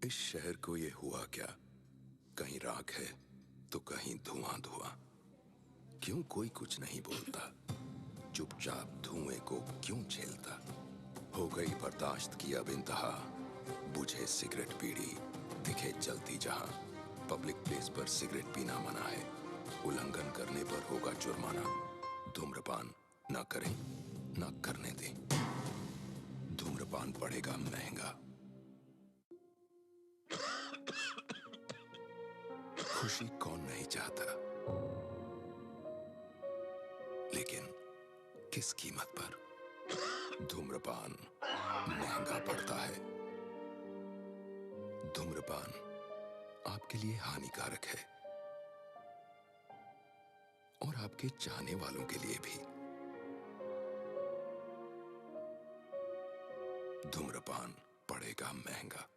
इस शहर को ये हुआ क्या? कहीं राख है तो कहीं धुआं धुआं। क्यों कोई कुछ नहीं बोलता? चुपचाप धुएं को क्यों झेलता? हो गई बर्दाश्त की अब इंतहा। बुझे सिगरेट बीड़ी दिखे जलती जहां। पब्लिक प्लेस पर सिगरेट पीना मना है। उल्लंघन करने पर होगा जुर्माना। धूम्रपान ना करें ना करने दें। धूम्रपान पड़ेगा महंगा। खुशी कौन नहीं चाहता, लेकिन किस कीमत पर? धूम्रपान महंगा पड़ता है। धूम्रपान आपके लिए हानिकारक है और आपके चाहने वालों के लिए भी। धूम्रपान पड़ेगा महंगा।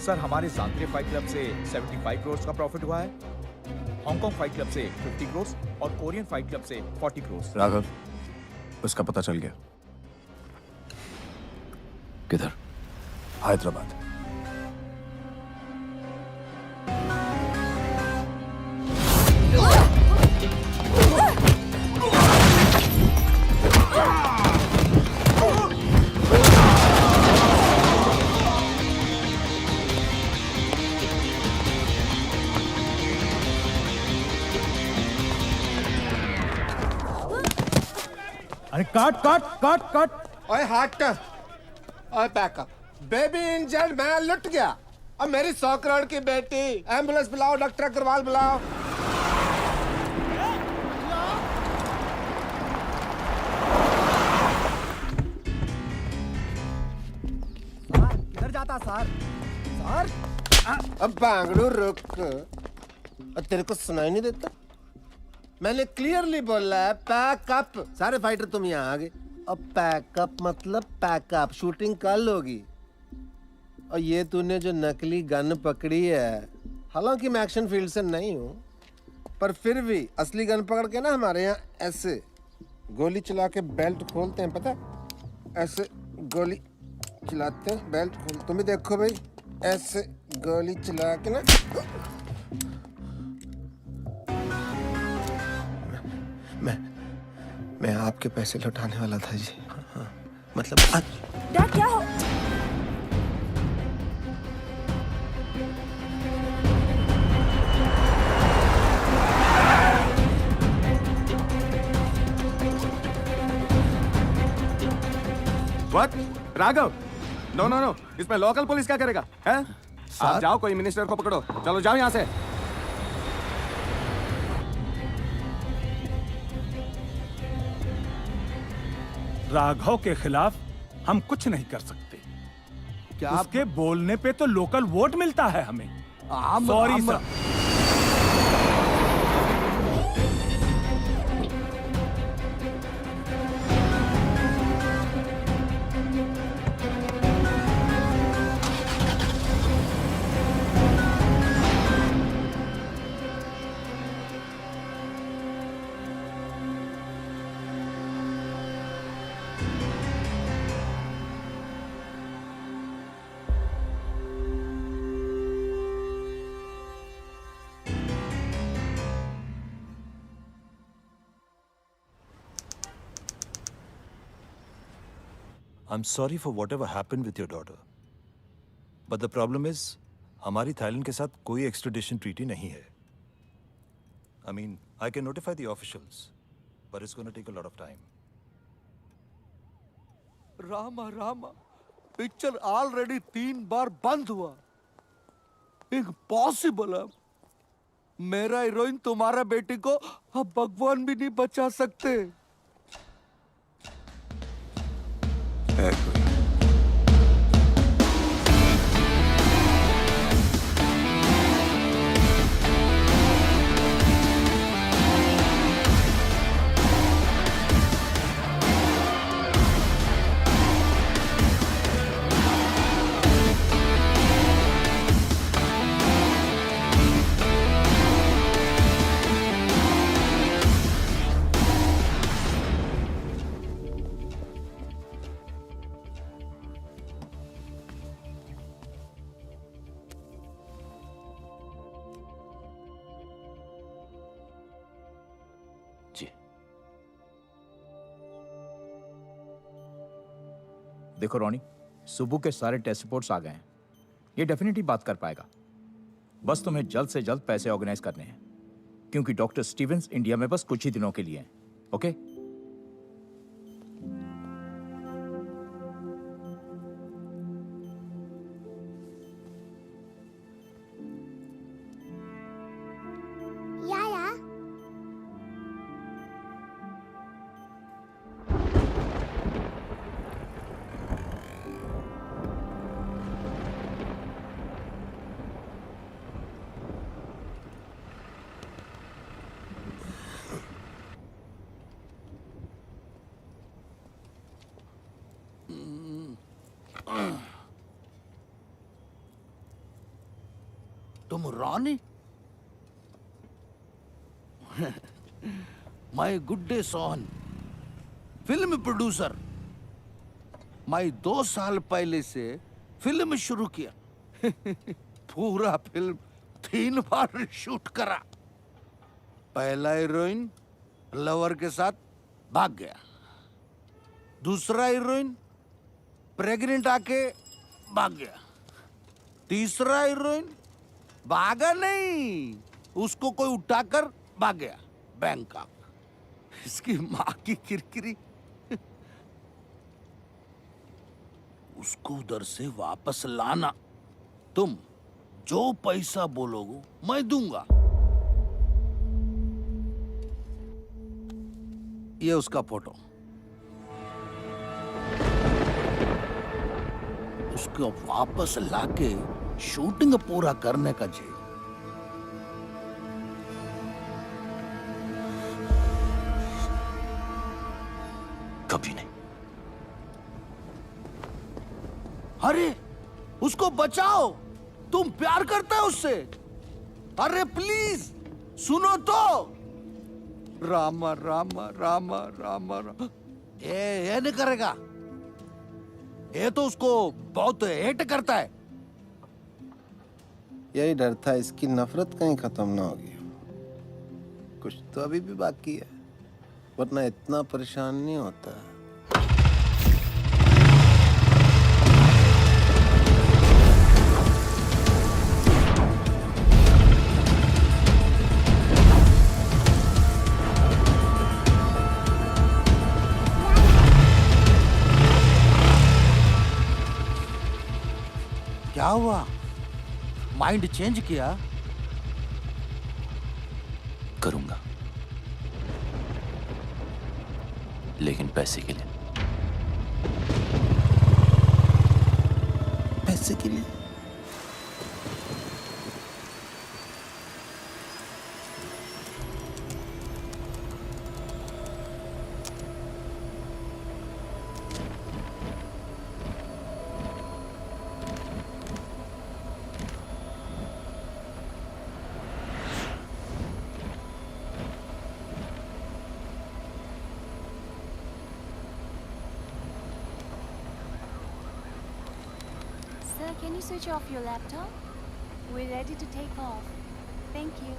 सर, हमारे सांत्रे फाइट क्लब से 75 करोड़ का प्रॉफिट हुआ है, हांगकांग फाइट क्लब से 50 करोड़ और कोरियन फाइट क्लब से 40 करोड़। राघव, उसका पता चल गया। किधर? हैदराबाद। अरे काट काट काट काट। ओए हट, ओए बैकअप। बेबी इंजर्ड, मैं लुट गया। अब मेरी 100 करोड़ की बेटी। एम्बुलेंस बुलाओ, डॉक्टर अग्रवाल बुलाओ। किधर जाता सर? सर अब बांगड़ू रुक। तेरे को सुनाई नहीं देता? मैंने क्लियरली बोला है पैकअप। सारे फाइटर तुम यहाँ आ गए। अब पैकअप मतलब पैकअप, शूटिंग कल होगी। और ये तूने जो नकली गन पकड़ी है, हालांकि मैं एक्शन फील्ड से नहीं हूँ, पर फिर भी असली गन पकड़ के ना हमारे यहाँ ऐसे गोली चला के बेल्ट खोलते हैं, पता है? ऐसे गोली चलाते हैं, बेल्ट खोल। तुम भी देखो भाई, ऐसे गोली चला के ना। मैं आपके पैसे लौटाने वाला था जी। हाँ, मतलब डैड क्या हो? What? Raghav, no no no, इसमें लोकल पुलिस क्या करेगा? हैं? आप जाओ, कोई मिनिस्टर को पकड़ो। चलो जाओ यहाँ से। राघव के खिलाफ हम कुछ नहीं कर सकते। क्या उसके बोलने पे तो लोकल वोट मिलता है हमें। Sorry sir. I'm sorry for whatever happened with your daughter. But the problem is, हमारी थाईलैंड के साथ कोई extradition treaty नहीं है. I mean, I can notify the officials, but it's going to take a lot of time. Rama picture already 3 बार बंद हुआ। Impossible है। मेरा हीरोइन तुम्हारा बेटी को अब भगवान भी नहीं बचा सकते। देखो रॉनी, सुबह के सारे टेस्ट रिपोर्ट्स आ गए हैं। ये डेफिनेटली बात कर पाएगा। बस तुम्हें जल्द से जल्द पैसे ऑर्गेनाइज करने हैं, क्योंकि डॉक्टर स्टीवेंस इंडिया में बस कुछ ही दिनों के लिए हैं। ओके? तुम Ronnie? My good day Sohan, film producer. मैं 2 साल पहले से फिल्म शुरू किया। पूरा फिल्म 3 बार शूट करा। पहला हीरोइन लवर के साथ भाग गया। दूसरा हीरोइन प्रेग्नेंट आके भाग गया। तीसरा हीरोइन भागा नहीं, उसको कोई उठाकर भाग गया बैंकॉक। इसकी माँ की किरकिरी। उसको उधर से वापस लाना। तुम जो पैसा बोलोगे मैं दूंगा। ये उसका फोटो। उसको वापस लाके शूटिंग पूरा करने का जी। अरे उसको बचाओ, तुम प्यार करते हो उससे। अरे प्लीज सुनो तो। रामा रामा रामा रामा रामा। ये नहीं करेगा, ये तो उसको बहुत हेट करता है। यही डर था, इसकी नफरत कहीं खत्म ना होगी। कुछ तो अभी भी बाकी है, वरना इतना परेशान नहीं होता। क्या हुआ? माइंड चेंज किया? करूंगा, लेकिन पैसे के लिए। पैसे के लिए? Sir, can you switch off your laptop? We're ready to take off. Thank you.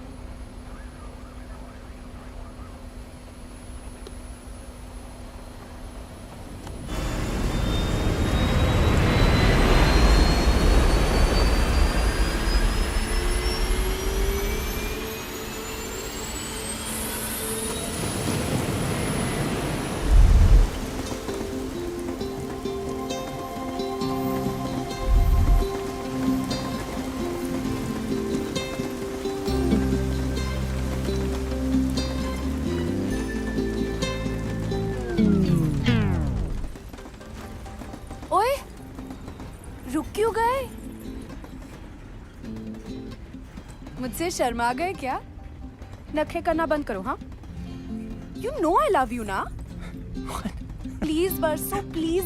ओए, रुक क्यों गए? मुझसे शर्मा गए क्या? नखरे करना बंद करो, हाँ? You know I love you ना? प्लीज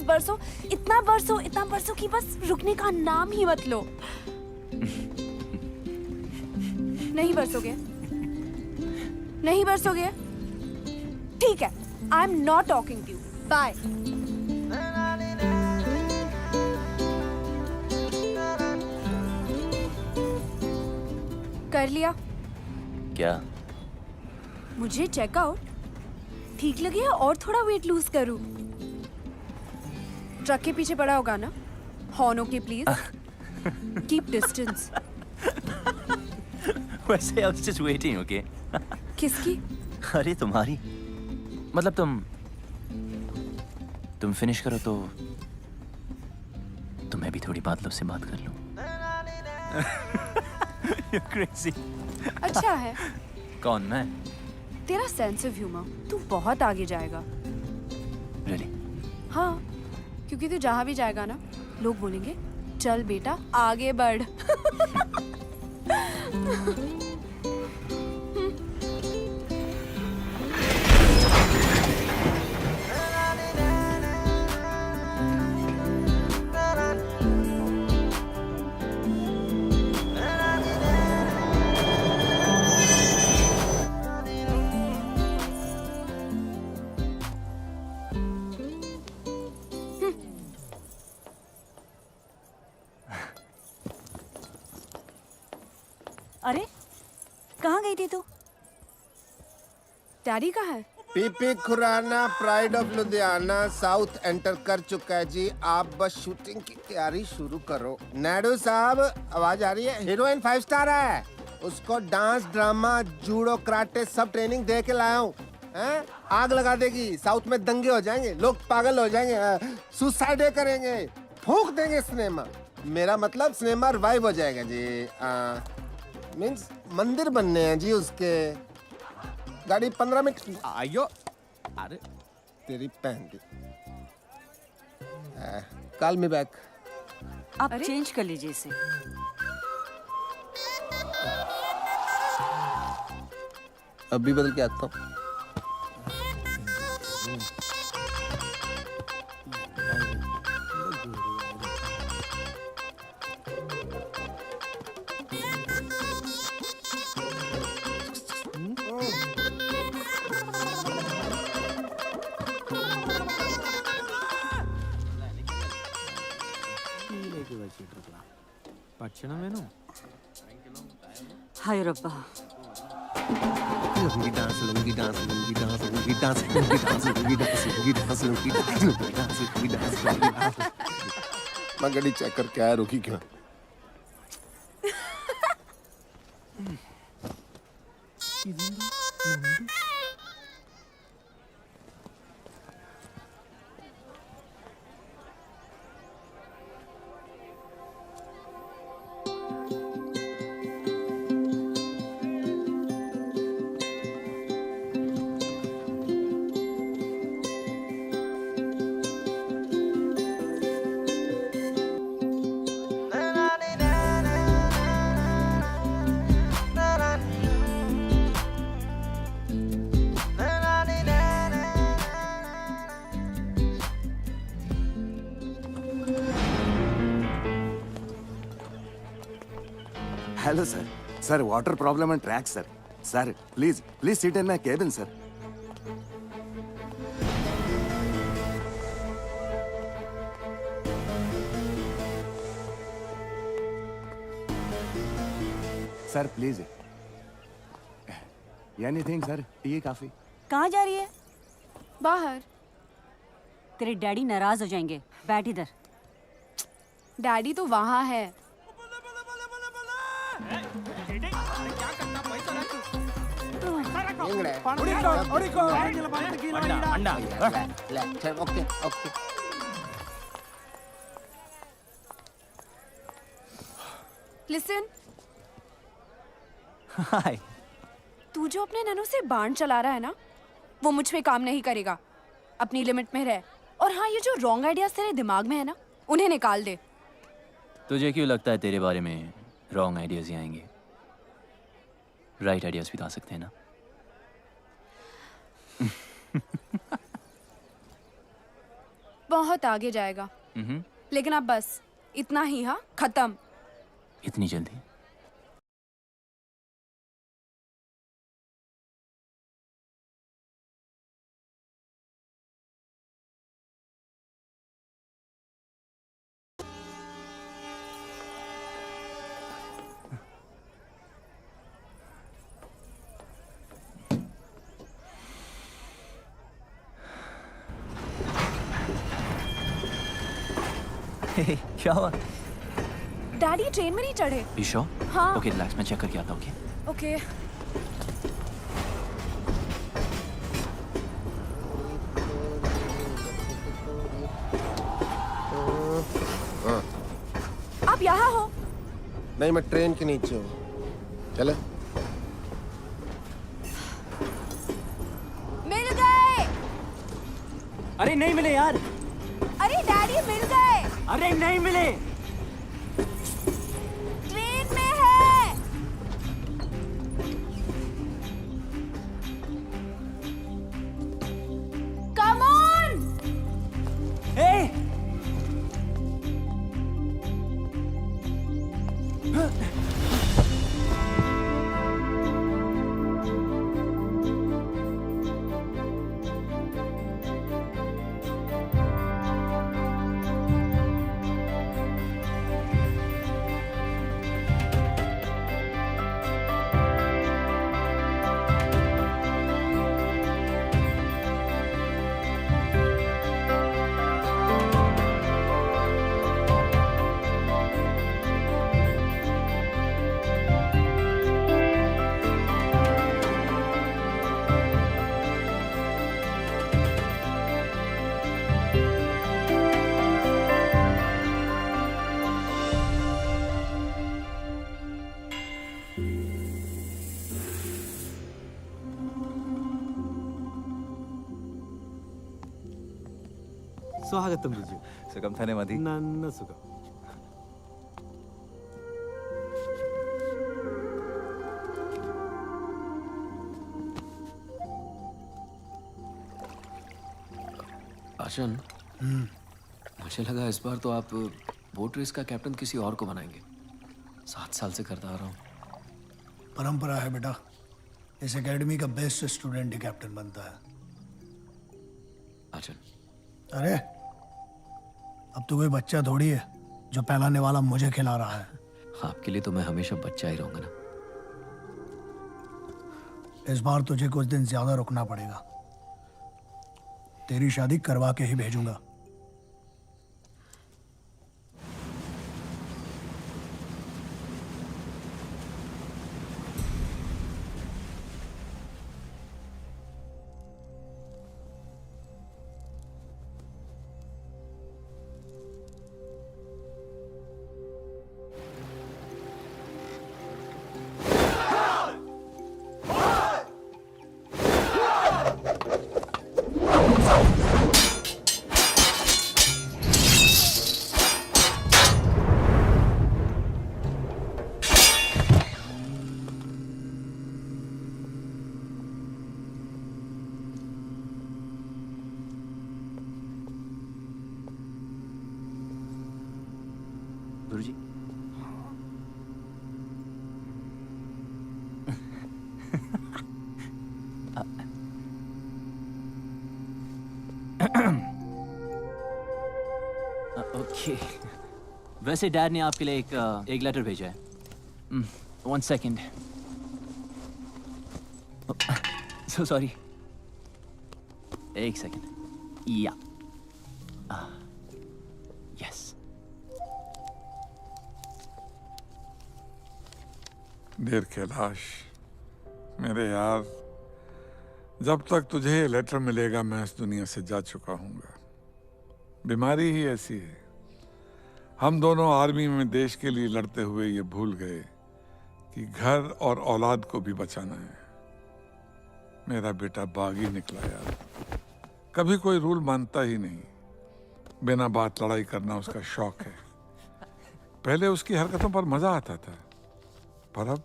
बरसो, इतना बरसो कि बस रुकने का नाम ही मत लो। नहीं बरसोगे? ठीक है, I am not talking to you. Bye. कर लिया? क्या? मुझे चेकआउट ठीक लगे और थोड़ा वेट लूज करूं? ट्रक के पीछे पड़ा होगा ना? Horn okay please. Keep distance. वैसे I was just waiting, okay? किसकी? अरे तुम्हारी, मतलब तुम फिनिश करो तो मैं भी थोड़ी बादलों से बात कर लूं। You're crazy. अच्छा है। कौन, मैं? तेरा सेंस ऑफ ह्यूमर, तू बहुत आगे जाएगा। Really? हाँ, क्योंकि तू जहाँ भी जाएगा ना, लोग बोलेंगे चल बेटा आगे बढ़। अरे कहाँ गई थी तू? डैडी कहाँ है? PP Khurana pride of Ludhiana south enter कर चुका है जी। आप बस शूटिंग की तैयारी शुरू करो। नायडू साहब, आवाज आ रही है? हीरोइन 5 स्टार है, उसको डांस, ड्रामा, जूडो, कराटे सब ट्रेनिंग दे के लाया हूँ। आग लगा देगी, साउथ में दंगे हो जाएंगे, लोग पागल हो जाएंगे, सुसाइड करेंगे, फूंक देंगे सिनेमा। मेरा मतलब सिनेमा रिवाइव हो जाएगा जी। मीन्स मंदिर बनने हैं जी उसके। गाड़ी 15 मिनट। आयो, अरे तेरी पहन की। Call me back. आप चेंज कर लीजिए इसे। अभी बदल के आता हूँ। हाय रब्बा lungi dance lungi dance lungi dance lungi dance lungi dance lungi dance lungi dance lungi dance lungi dance lungi dance lungi dance. मैं गाड़ी चेक करके आया, रुकी क्यों? Hello sir, sir water problem and track sir. Sir please please sit in my cabin sir. Sir please anything sir, T काफी. कहाँ जा रही है? बाहर. तेरे डैडी नाराज हो जाएंगे, बैठ इधर. डैडी तो वहाँ है. Okay okay. लिसन, हाय. तू जो अपने ननू से बाण चला रहा है ना, वो मुझ पे काम नहीं करेगा. अपनी लिमिट में रह. और हाँ, ये जो रॉन्ग आइडियाज तेरे दिमाग में है ना, उन्हें निकाल दे. तुझे क्यों लगता है तेरे बारे में रॉन्ग आइडियाज ही आएंगे? राइट आइडियाज भी तो आ सकते हैं ना. बहुत आगे जाएगा. लेकिन अब बस इतना ही. हाँ, खत्म. इतनी जल्दी? क्या हुआ? डैडी ट्रेन में नहीं चढ़े. ईशो? हाँ. ओके रिलैक्स, मैं चेक करके आता हूँ. ओके. आप यहाँ हो? नहीं, मैं ट्रेन के नीचे हूँ. चले. मिल गए. अरे नहीं मिले यार. अरे डैडी मिल गए. अरे नहीं मिले. ट्रेन में है. Come on. स्वागतम ऋजु. सुगम थाने मधी. नन्न सुगम. आशन, मुझे लगा इस बार तो आप बोट रेस का कैप्टन किसी और को बनाएंगे. 7 साल से करता आ रहा हूँ. परंपरा है बेटा. इस एकेडमी का बेस्ट स्टूडेंट ही कैप्टन बनता है. आशन. अरे अब तो कोई बच्चा थोड़ी है. जो पहलाने वाला मुझे खिला रहा है। आपके लिए तो मैं हमेशा बच्चा ही रहूंगा ना। इस बार तुझे कुछ दिन ज्यादा रुकना पड़ेगा। तेरी शादी करवा के ही भेजूंगा। गुरुजी ओके। वैसे डैड ने आपके लिए एक लेटर भेजा है। 1 सेकेंड। So sorry. 1 सेकेंड। या यस। देर कैलाश, मेरे यार, जब तक तुझे ये लेटर मिलेगा मैं इस दुनिया से जा चुका हूँगा। बीमारी ही ऐसी है। हम दोनों आर्मी में देश के लिए लड़ते हुए ये भूल गए कि घर और औलाद को भी बचाना है। मेरा बेटा बागी निकला यार, कभी कोई रूल मानता ही नहीं। बिना बात लड़ाई करना उसका शौक है। पहले उसकी हरकतों पर मजा आता था, पर अब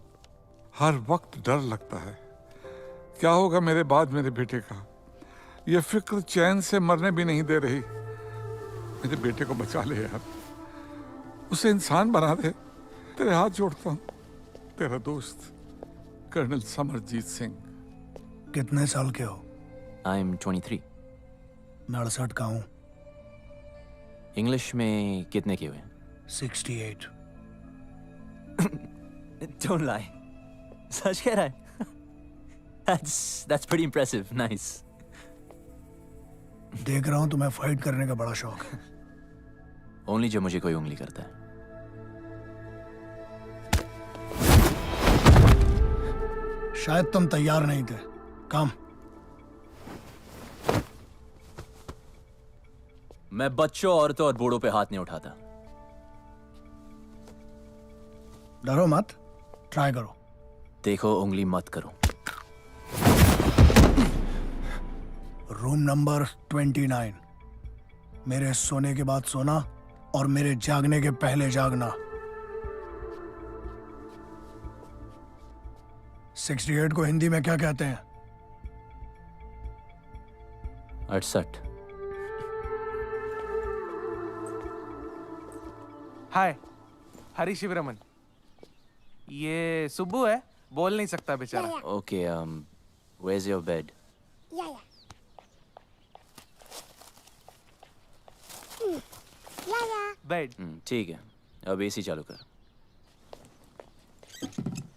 हर वक्त डर लगता है। क्या होगा मेरे बाद मेरे बेटे का? ये फिक्र चैन से मरने भी नहीं दे रही। मेरे बेटे को बचा ले यार, उसे इंसान बना दे। तेरे हाथ जोड़ता हूँ। तेरा दोस्त कर्नल समरजीत सिंह। कितने साल के हो? I am 23। मैं 68 का हूँ। इंग्लिश में कितने के हुए? 68। Don't lie. सच कह रहा है? That's pretty impressive. Nice. देख रहा हूँ तुम्हें फाइट करने का बड़ा शौक है। Only जब मुझे कोई उंगली करता है। शायद तुम तैयार नहीं थे। काम। मैं बच्चों, औरतों और बूढ़ों पे हाथ नहीं उठाता। डरो मत, ट्राई करो। देखो, उंगली मत करो। Room number 29। मेरे सोने के बाद सोना और मेरे जागने के पहले जागना। 68 को हिंदी में क्या कहते हैं? 68। हाय, हरी शिवरमन। ये सुब्बू है, बोल नहीं सकता बेचारा। Okay, where's your bed? Bed. ठीक है, अब एसी चालू कर।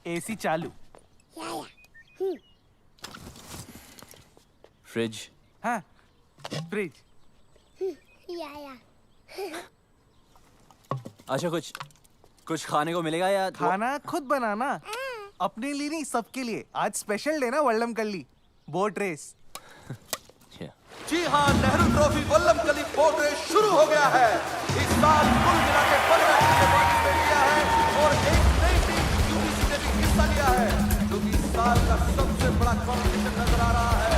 एसी चालू। फ्रिज। हाँ, फ्रिज। अच्छा, कुछ खाने को मिलेगा या खाना खुद बनाना? अपने लिए नहीं, सबके लिए। आज स्पेशल डे ना, वल्लम कल्ली बोट रेस। जी हाँ, नेहरू ट्रॉफी वल्लम कली बोट रेस शुरू हो गया है। इस साल कुल मिला के 15 टीमें पार्टिसिपेट किया है और एक नई टीम यूबीसी ने भी हिस्सा लिया है, जो कि इस साल का सबसे बड़ा कॉम्पिटिशन नजर आ रहा है।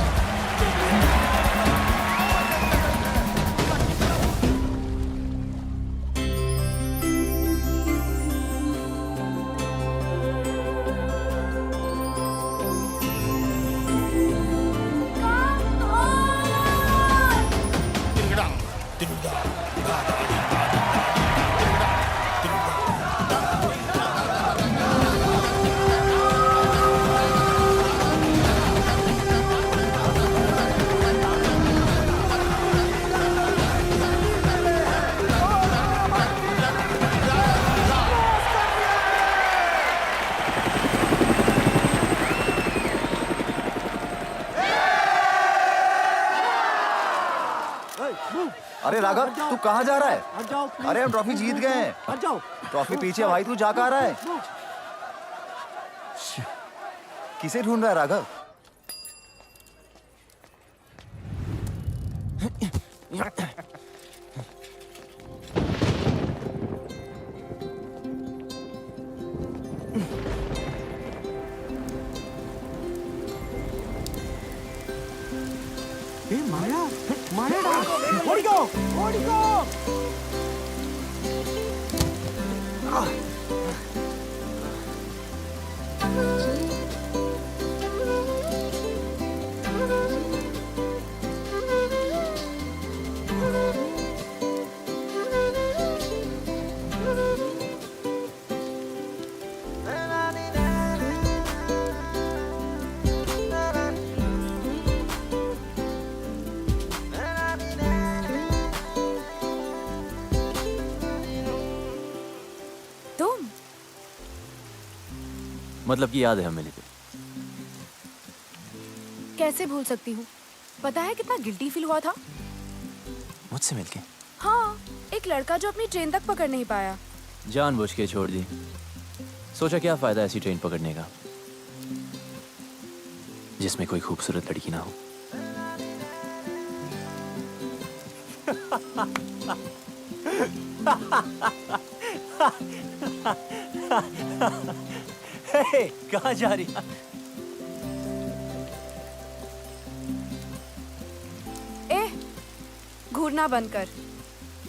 राघव, तू कहाँ जा रहा है? हट जाओ please। अरे हम ट्रॉफी जीत गए हैं। हट जाओ। ट्रॉफी पीछे है भाई, तू जा कहाँ रहा है? किसे ढूंढ रहा है राघव? ए माया, माया ओडिगो, ओडिगो। तुम मतलब कि याद है हम मिले थे। कैसे भूल सकती हूँ? पता है कितना गिल्टी फील हुआ था? मुझसे मिलके हाँ, एक लड़का जो अपनी ट्रेन तक पकड़ नहीं पाया। जानबूझ के छोड़ दी। सोचा क्या फायदा ऐसी ट्रेन पकड़ने का जिसमें कोई खूबसूरत लड़की ना हो। हे, कहाँ जा रही है? ए, घूरना बंद कर।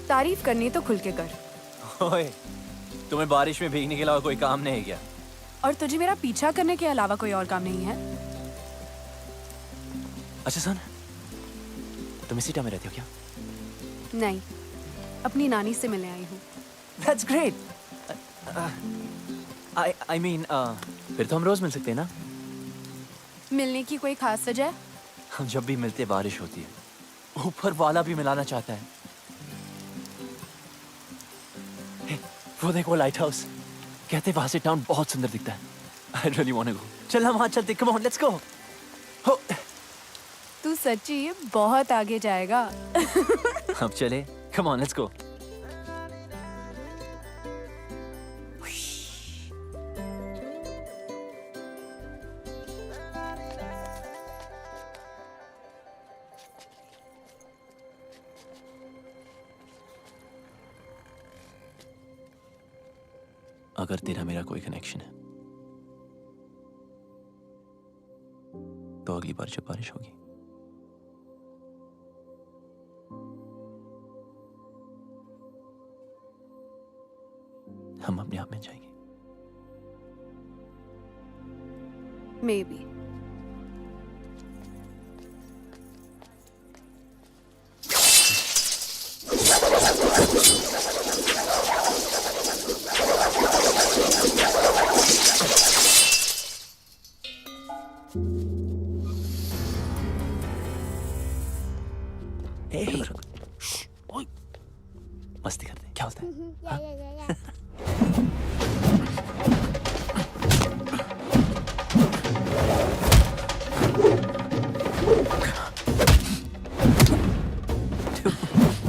तारीफ करनी तो खुल के कर। ओए, तुम्हें बारिश में भीगने के अलावा कोई काम नहीं है क्या? और तुझे मेरा पीछा करने के अलावा कोई और काम नहीं है? अच्छा सुन, तुम इसी टाइम में रहती हो क्या? नहीं, अपनी नानी से मिलने आई हूँ। That's great. I mean, फिर तो हम रोज मिल सकते हैं ना? मिलने की कोई खास वजह? हम जब भी मिलते बारिश होती है। ऊपर वाला भी मिलाना चाहता है। Hey, वो देखो लाइट हाउस। कहते वहां से टाउन बहुत सुंदर दिखता है। I really want to go. चल हम वहां चलते। Come on, let's go. हो। तू सच्ची बहुत आगे जाएगा। अब चले। Come on, let's go. अगर तेरा मेरा कोई कनेक्शन है तो अगली बार जब बारिश होगी हम अपने आप में जाएंगे। Maybe. मस्ती करते हैं, क्या होता है?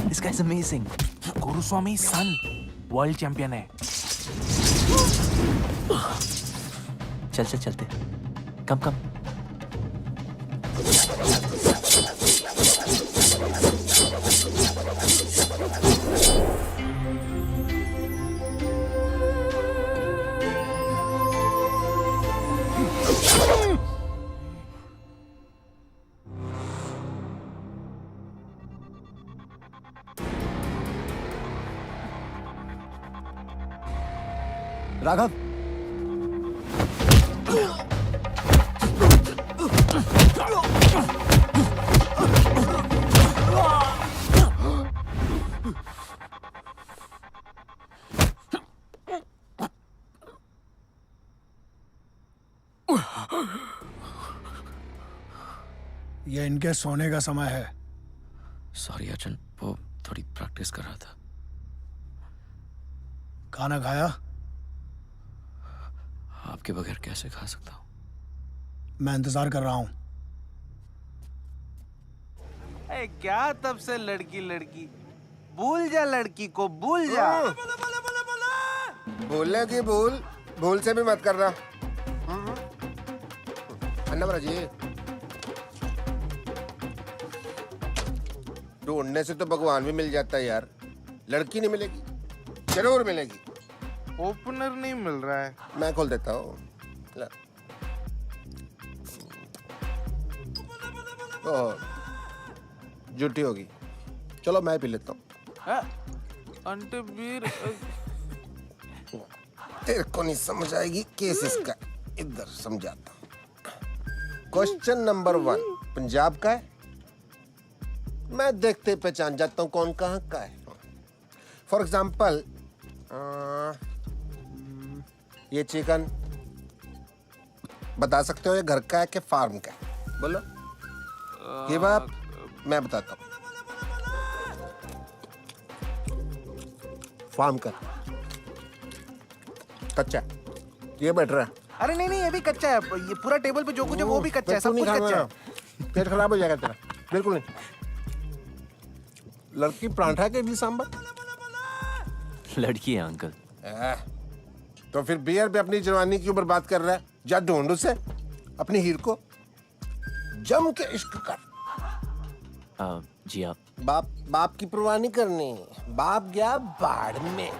This guy's amazing. Guruswami son world champion है। चल चलते। कम कम। राघव, ये इनके सोने का समय है। सॉरी अर्जुन, वो थोड़ी प्रैक्टिस कर रहा था। खाना खाया? आपके बगैर कैसे खा सकता हूँ? मैं इंतजार कर रहा हूँ। क्या तब से लड़की लड़की? भूल जा लड़की को, भूल जा। बोले कि भूल से भी मत करना। अन्ना जी, ढूंढने से तो भगवान भी मिल जाता है यार, लड़की नहीं मिलेगी, जरूर मिलेगी। ओपनर नहीं मिल रहा है। मैं खोल देता हूँ। झूठी होगी, चलो मैं पी लेता हूँ। आंटी बीर तेरे को नहीं समझ आएगी केस इसका, इधर समझाता हूँ। क्वेश्चन नंबर 1 पंजाब का है, मैं देखते ही पहचान जाता हूँ कौन कहाँ का है। फॉर एग्जाम्पल ये चिकन बता सकते हो ये घर का है कि फार्म का है? बोलो। ये बात मैं बताता हूँ, फार्म का कच्चा है, ये बेटर है। अरे नहीं ये भी कच्चा है, ये पूरा टेबल पे जो कुछ है वो भी कच्चा है, सब कुछ कच्चा है। पेट खराब हो जाएगा तेरा, बिल्कुल नहीं। लड़की परांठा के इडली सांभर, लड़की है अंकल। तो फिर बियर पे अपनी जवानी क्यों बर्बाद कर रहा है? जा ढूंढ उसे, अपनी हीर को जम के इश्क कर। जी आप बाप की परवाह नहीं करनी, बाप गया बाढ़ में,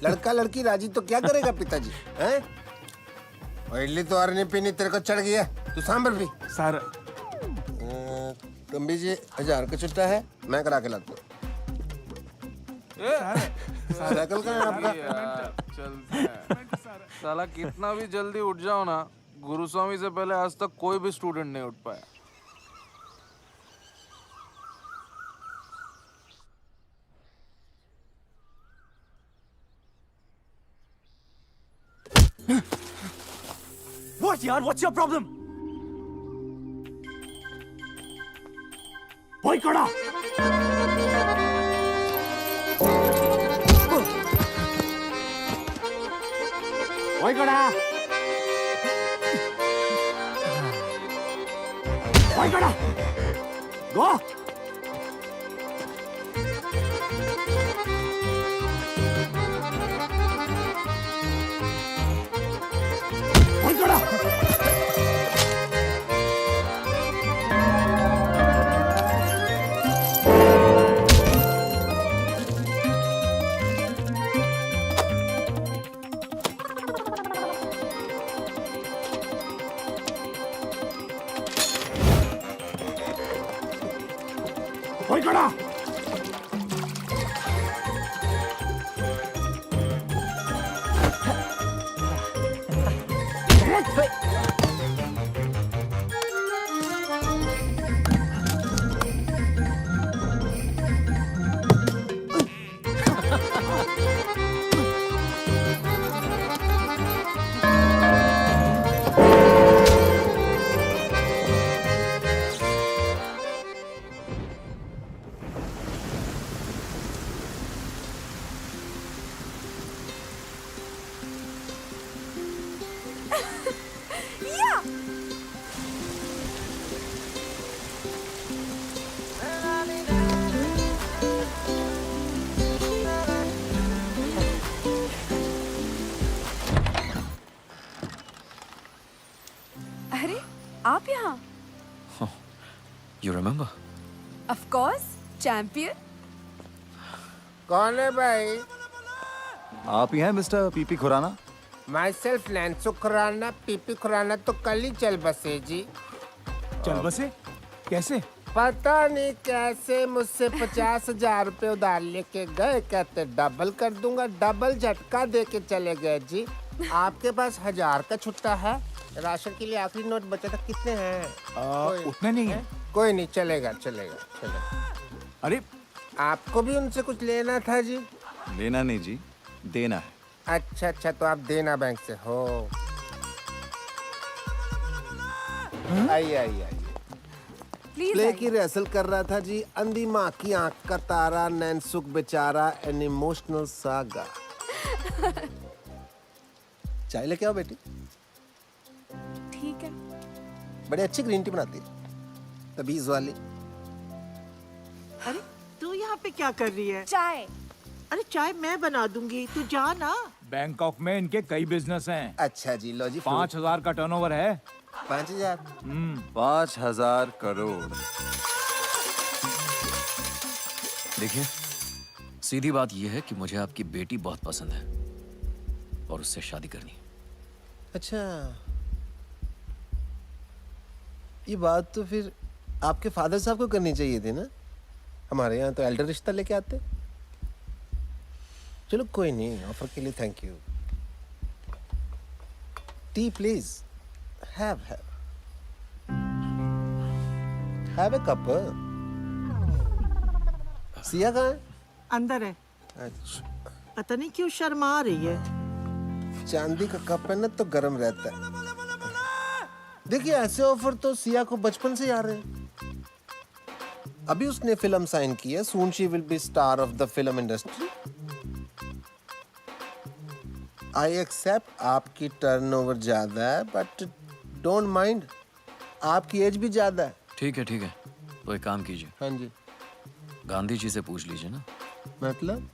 लड़का लड़की राजी तो क्या करेगा पिताजी हैं? और इडली तो और नहीं पीनी, तेरे को चढ़ गया, तू सांभर पी। सर कम्बी जी 1000 का छुट्टा है, मैं करा के लाता हूँ। साइकिल का है आपका? साला कितना भी जल्दी उठ जाओ ना, गुरुस्वामी से पहले आज तक कोई भी स्टूडेंट नहीं उठ पाया। What यार? What's your problem? ओए कड़ा, ओए कड़ा, ओए कड़ा, गो। ओए कड़ा। ओए कड़ा। अरे आप यहाँ? You remember? Of course, champion. कौन है भाई? आप ही हैं mister PP Khurana? Myself नैन्सो खुराना, पीपी खुराना तो कल ही चल बसे जी। चल बसे? कैसे? पता नहीं कैसे मुझसे 50,000 रुपए उधार लेके गए, कहते डबल कर दूंगा, डबल झटका दे के चले गए जी। आपके पास 1000 का छुट्टा है? राशन के लिए आखिरी नोट बचा था, कितने हैं? उतने नहीं है। कोई नहीं, चलेगा चलेगा चलेगा। अरे आपको भी उनसे कुछ लेना था जी? लेना नहीं जी, देना है। अच्छा अच्छा, तो आप देना बैंक से हो। आइए आइए आइए। प्ले की रिहर्सल कर रहा था जी, अंधी माँ की आंख का तारा, नैनसुख बेचारा, एन इमोशनल सागा। चाय लेके आओ बेटी। ठीक है। बड़ी अच्छी ग्रीन टी बनाती है, तबीज वाली। अरे तू यहाँ पे क्या कर रही है? चाय। अरे चाय मैं बना दूंगी, तू जा ना। बैंकॉक में इनके कई बिजनेस हैं। अच्छा जी, लो जी। 5,000 का टर्नओवर है। 5,000? 5,000 करोड़। देखिए, सीधी बात यह है कि मुझे आपकी बेटी बहुत पसंद है और उससे शादी करनी है। अच्छा, ये बात तो फिर आपके फादर साहब को करनी चाहिए थी ना। हमारे यहाँ तो एल्डर रिश्ता लेके आते। चलो कोई नहीं, ऑफर के लिए thank you. T please. Have a cup. Siya कहाँ है? अंदर है। अच्छा, पता नहीं क्यों शर्मा रही है। चांदी का कप है ना तो गर्म रहता है। देखिए, ऐसे ऑफर तो सिया को बचपन से आ रहे हैं। अभी उसने फिल्म साइन की है, soon she will be star of the film industry. I accept आपकी टर्नओवर ज्यादा है, बट डोंट माइंड, आपकी एज भी ज्यादा है। ठीक है, ठीक है, तो एक काम कीजिए। हाँ जी। गांधी जी से पूछ लीजिए ना। मतलब?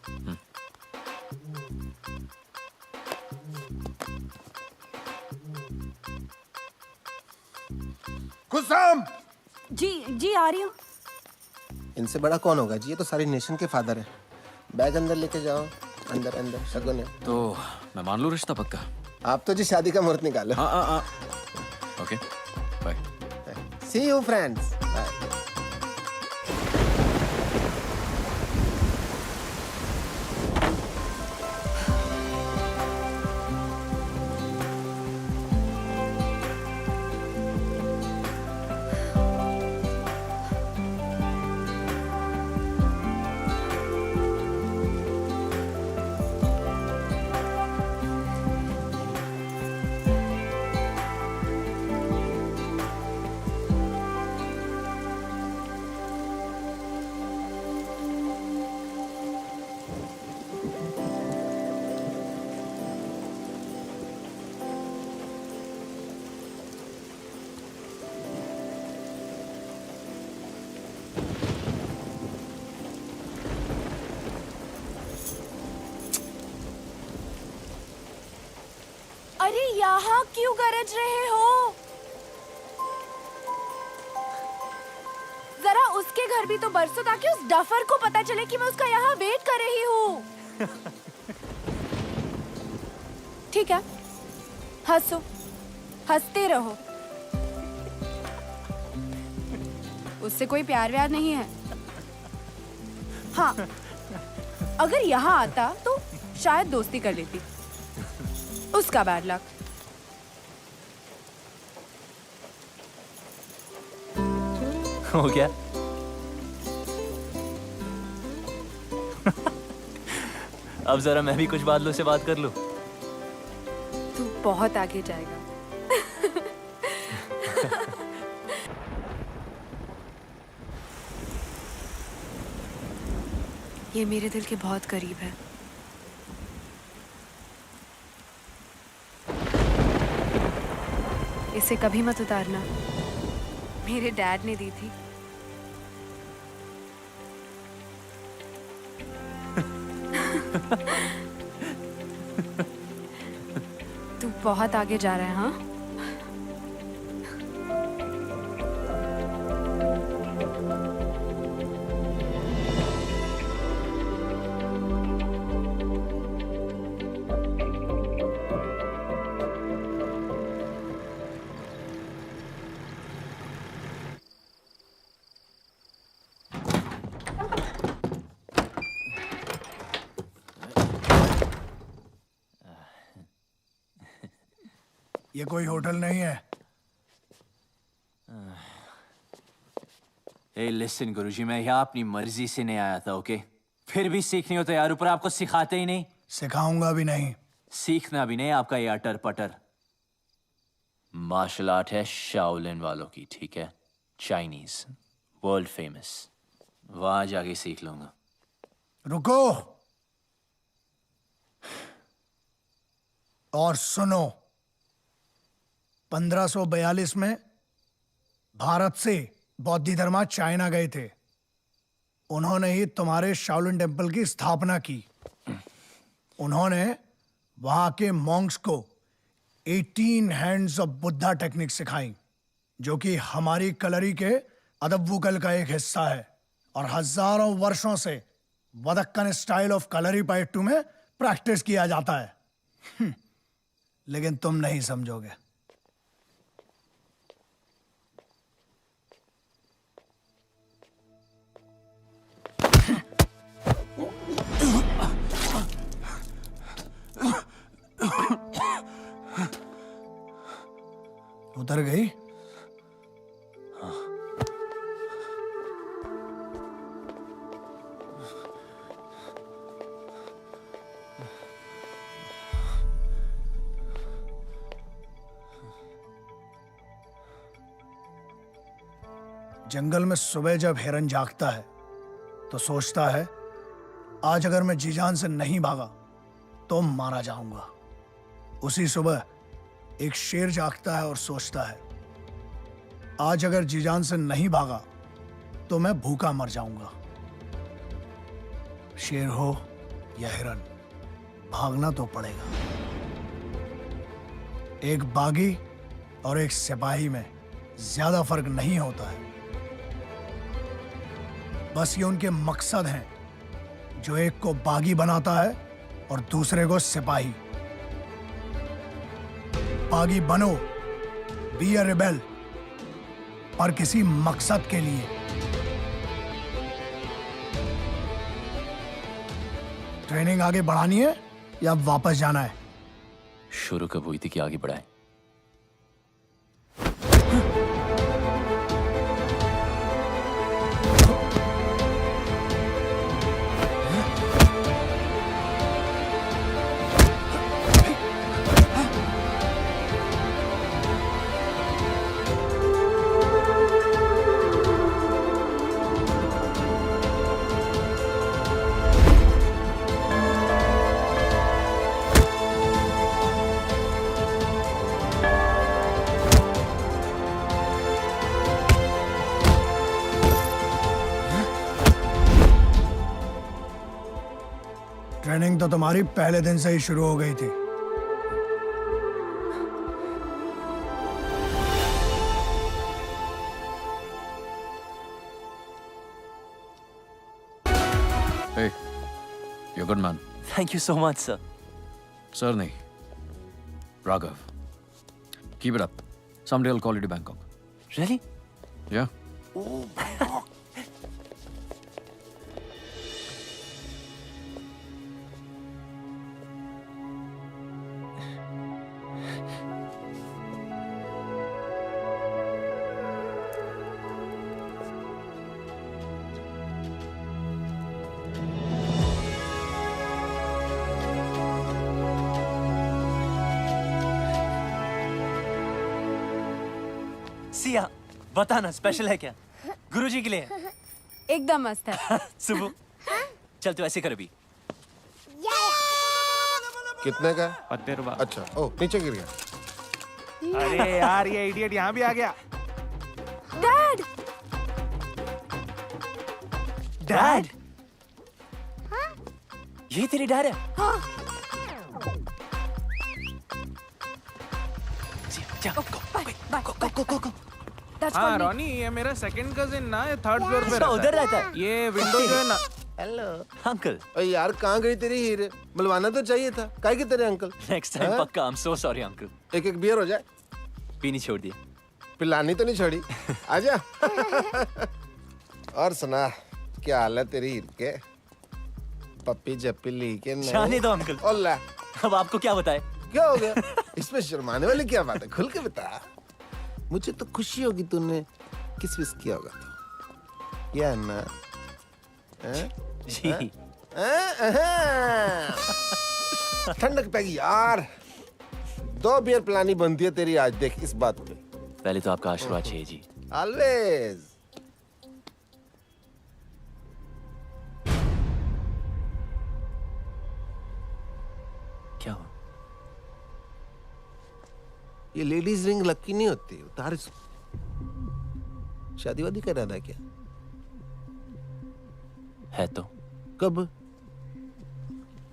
कुसुम! जी आ रही हूँ। इनसे बड़ा कौन होगा जी, ये तो सारी नेशन के फादर है। बैग अंदर लेके जाओ। अंदर शगुन है। तो मैं मान लूं रिश्ता पक्का? आप तो जी शादी का मुहूर्त निकालो। हाँ। Okay, bye. See you friends. अरे यहाँ क्यों गरज रहे हो? जरा उसके घर भी तो बरसो ताकि उस डफर को पता चले कि मैं उसका यहाँ वेट कर रही हूँ। ठीक है, हंसो, हंसते रहो। उससे कोई प्यार व्यार नहीं है। हाँ, अगर यहाँ आता तो शायद दोस्ती कर लेती। उसका बैड लक। हो गया? अब जरा मैं भी कुछ बादलों से बात कर लूं। तू बहुत आगे जाएगा। ये मेरे दिल के बहुत करीब है। इसे कभी मत उतारना, मेरे डैड ने दी थी। तू बहुत आगे जा रहा है। हाँ, ये कोई होटल नहीं है। Hey, listen, गुरुजी, मैं यहाँ अपनी मर्जी से नहीं आया था, ओके? फिर भी सीखनी हो तो यार, ऊपर आपको सिखाते ही नहीं। सिखाऊंगा भी नहीं। सीखना भी नहीं आपका ये अटर पटर। मार्शल आर्ट है शाओलिन वालों की, ठीक है? Chinese, world famous. वहां जाके सीख लूंगा। रुको और सुनो। 1542 में भारत से बौद्ध धर्मा चाइना गए थे। उन्होंने ही तुम्हारे शाओलिन टेम्पल की स्थापना की। उन्होंने वहां के मॉन्क्स को 18 हैंड्स ऑफ बुद्धा टेक्निक सिखाई, जो कि हमारी कलरी के अदब्बुकल का एक हिस्सा है और हजारों वर्षों से वदक्कन स्टाइल ऑफ कलरी पाइट्टू में प्रैक्टिस किया जाता है। लेकिन तुम नहीं समझोगे। उतर गई? जंगल में सुबह जब हिरन जागता है तो सोचता है, आज अगर मैं जी जान से नहीं भागा तो मारा जाऊंगा। उसी सुबह एक शेर जागता है और सोचता है, आज अगर जी जान से नहीं भागा तो मैं भूखा मर जाऊंगा। शेर हो या हिरन, भागना तो पड़ेगा। एक बागी और एक सिपाही में ज्यादा फर्क नहीं होता है। बस ये उनके मकसद हैं, जो एक को बागी बनाता है और दूसरे को सिपाही। बागी बनो, बी अ रिबेल, पर किसी मकसद के लिए। ट्रेनिंग आगे बढ़ानी है या वापस जाना है? शुरू कब हुई थी कि आगे बढ़ाएं? ट्रेनिंग तो तुम्हारी पहले दिन से ही शुरू हो गई थी। Hey, you're a good man. Thank you so much, sir. Sir, nahi. Raghav. Keep it up. Someday I'll call you to Bangkok. Really? Yeah. Siya, बताना स्पेशल है क्या? गुरुजी के लिए? एकदम मस्त है। सुबह चल तू ऐसे कर अभी। कितने का? 20 रुपए। अच्छा, ओ नीचे गिर गया। अरे यार ये इडियट यहाँ भी आ गया। डैड! डैड? ये तेरी डैड है? हाँ। हाँ रॉनी, ये मेरा सेकंड कजिन ना, ये थर्ड फ्लोर पे अच्छा, उधर रहता है। ये विंडो जो है ना। Hello uncle. अरे यार कहाँ गई तेरी हीरे? मिलवाना तो चाहिए था। काहे के तेरे अंकल? नेक्स्ट टाइम पक्का। I am so sorry uncle. एक एक बियर हो जाए। पीनी छोड़ दी। पिलानी तो नहीं छोड़ी। आजा। और सुना, क्या हाल है तेरी हीर के? पप्पी जप्पी ली के नहीं? जाने दो अंकल। ओला। अब आपको क्या बताए? क्या हो गया? इसमें शर्माने वाली क्या बात है? खुल के बता। मुझे तो खुशी होगी तूने किस विस किया होगा तो। क्या ना? जी। ठंडक पैगी यार। 2 बियर पिलानी बनती है तेरी आज, देख इस बात पे। पहले तो आपका आशीर्वाद चाहिए जी। ऑलवेज। क्या हुआ? ये लेडीज रिंग लकी नहीं होती, उतार इसको। शादी वादी कर रहा था क्या? है तो कब?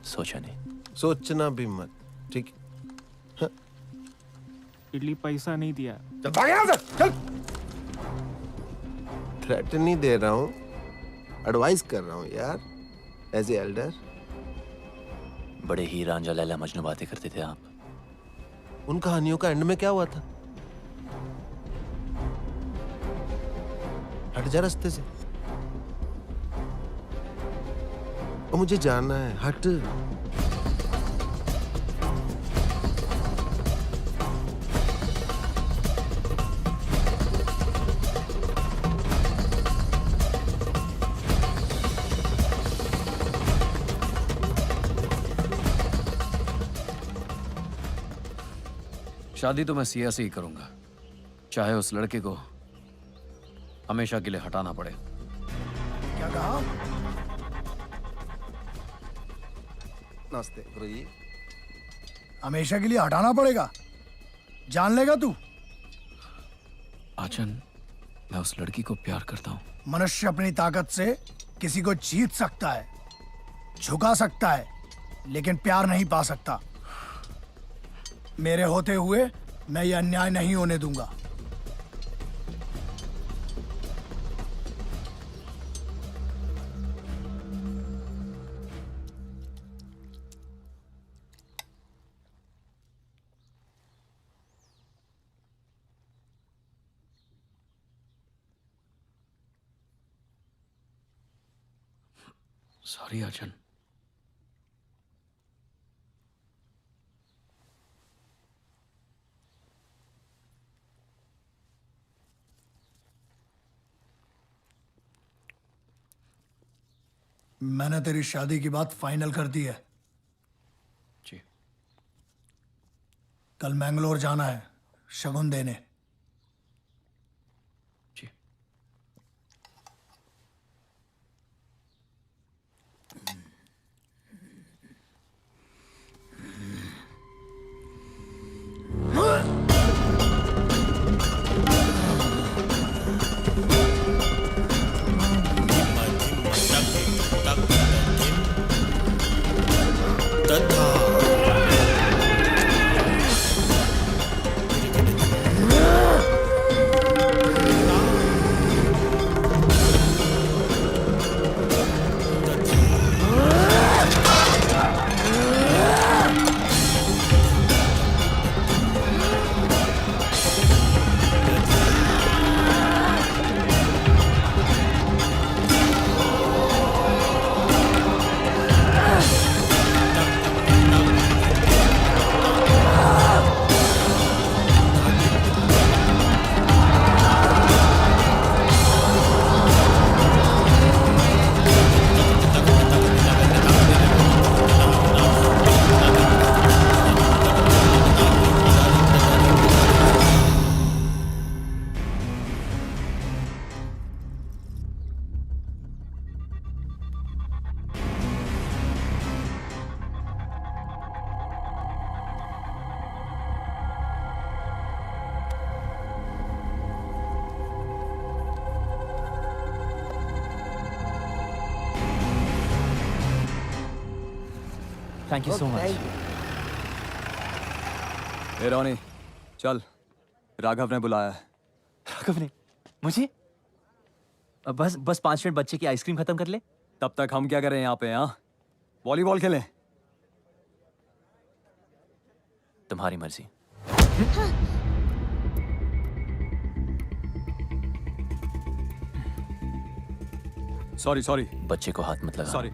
सोचा नहीं। सोचना भी मत, ठीक? इडली पैसा नहीं दिया। चल भाग यहाँ से, चल। थ्रेट नहीं दे रहा हूँ, एडवाइस कर रहा हूँ यार, एज ए एल्डर। बड़े ही रांझा लैला मजनू बातें करते थे आप। उन कहानियों का एंड में क्या हुआ था? हट जा रास्ते से। और मुझे जाना है, हट। शादी तो मैं सिया से ही करूंगा, चाहे उस लड़के को हमेशा के लिए हटाना पड़े। क्या कहा? नमस्ते गुरुजी। हमेशा के लिए हटाना पड़ेगा? जान लेगा तू? आचन, मैं उस लड़की को प्यार करता हूँ। मनुष्य अपनी ताकत से किसी को जीत सकता है, झुका सकता है, लेकिन प्यार नहीं पा सकता। मेरे होते हुए मैं ये अन्याय नहीं होने दूंगा। सॉरी आचन। मैंने तेरी शादी की बात फाइनल कर दी है। जी। कल मैंगलोर जाना है शगुन देने। जी। Thank you so much. ए रोनी, चल, राघव ने बुलाया है। राघव ने मुझे? बस 5 मिनट बच्चे की आइसक्रीम खत्म कर ले। तब तक हम क्या करें यहाँ पे? हाँ, वॉलीबॉल खेलें। तुम्हारी मर्जी। सॉरी। बच्चे को हाथ मत लगा। Sorry,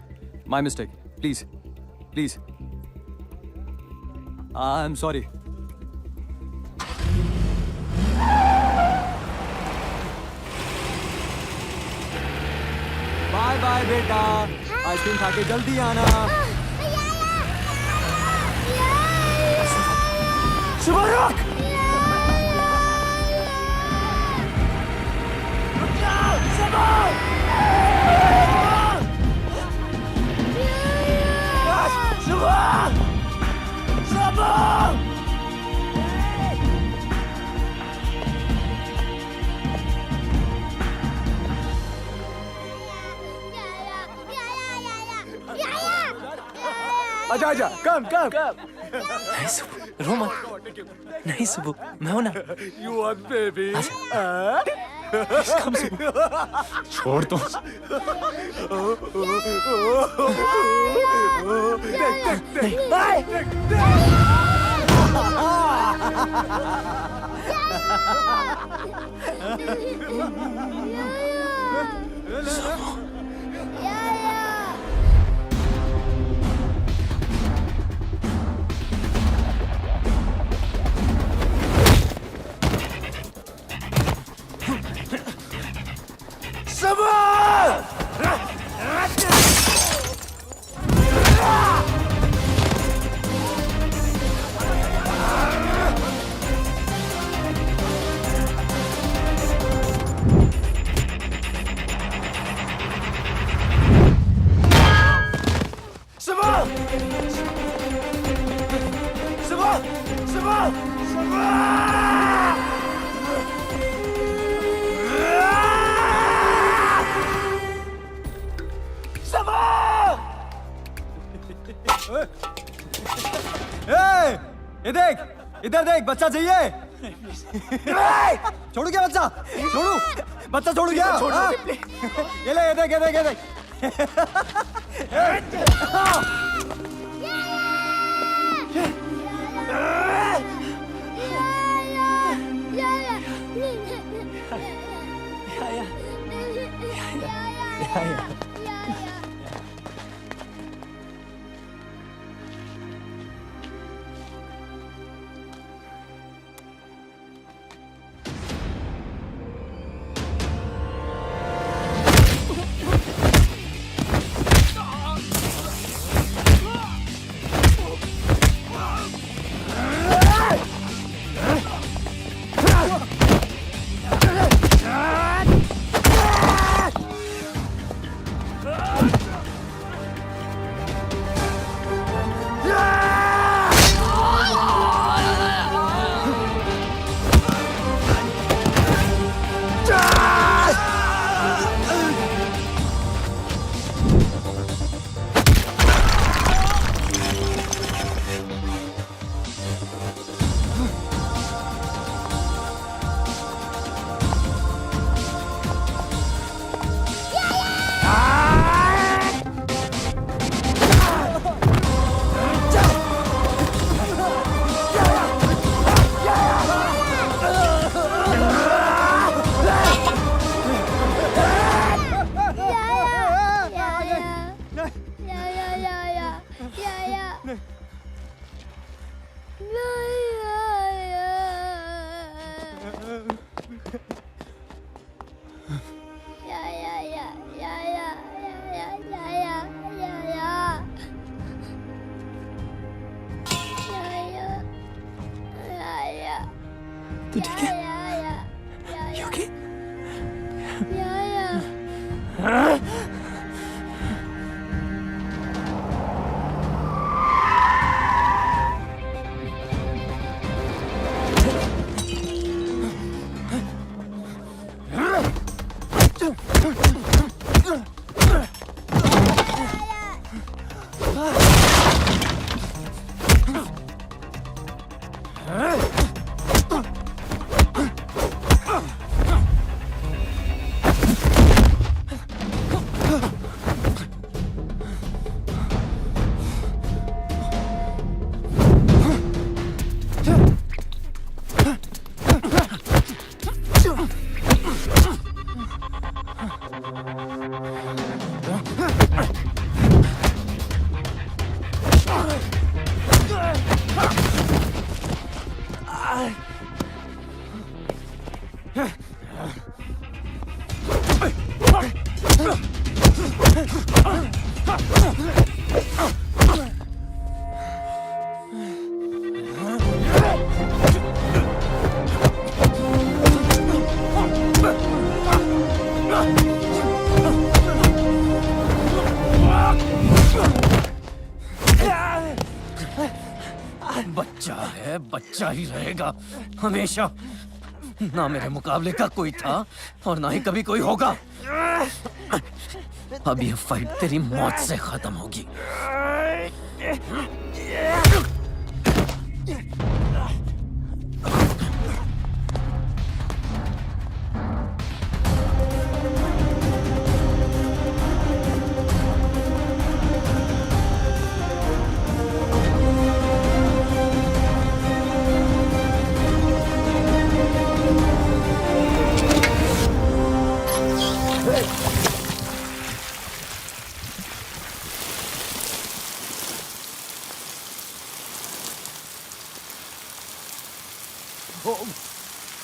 my mistake. Please I am sorry. Bye bye बेटा, आइसक्रीम खा के जल्दी आना। शुभ आजा आजा कम कम नहीं सुबह, रो मत। नहीं सुबह, मैं हूं ना। यू वांट बेबी कम सुबह, छोड़ दो। ये देख, इधर देख, बच्चा चाहिए। छोड़ू क्या बच्चा? छोड़ू, बच्चा छोड़ू क्या? हाँ? ये ले, ये देख, ये देख, ये देख। तू ठीक है? You okay? बच्चा है, बच्चा ही रहेगा हमेशा। ना मेरे मुकाबले का कोई था और ना ही कभी कोई होगा। अब ये फाइट तेरी मौत से खत्म होगी।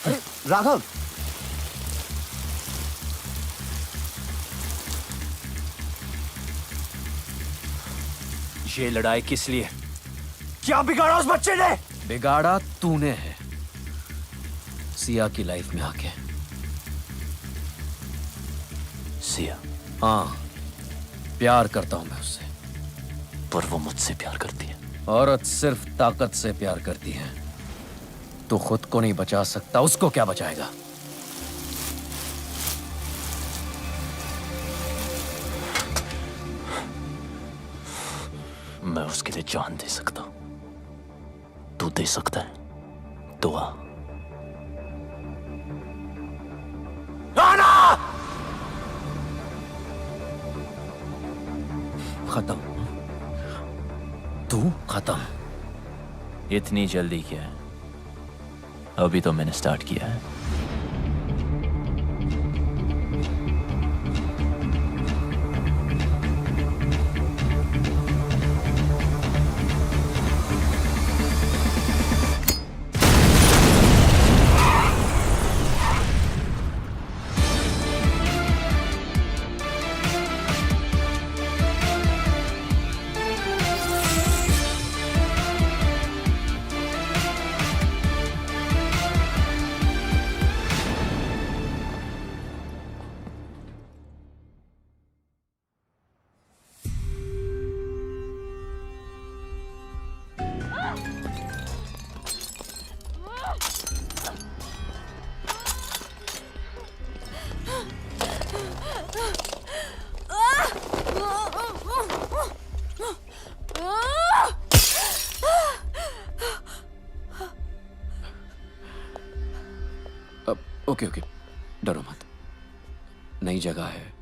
अरे राघव, ये लड़ाई किस लिए? क्या बिगाड़ा उस बच्चे ने? बिगाड़ा तूने है सिया की लाइफ में आके। सिया? हाँ, प्यार करता हूं मैं उससे। पर वो मुझसे प्यार करती है। औरत सिर्फ ताकत से प्यार करती है। तू खुद को नहीं बचा सकता, उसको क्या बचाएगा? मैं उसके लिए जान दे सकता हूं। तू दे सकता है? दुआ। आना! खत्म। तू खत्म। इतनी जल्दी क्या है? अभी तो मैंने स्टार्ट किया है। ओके ओके, डरो मत। नई जगह है,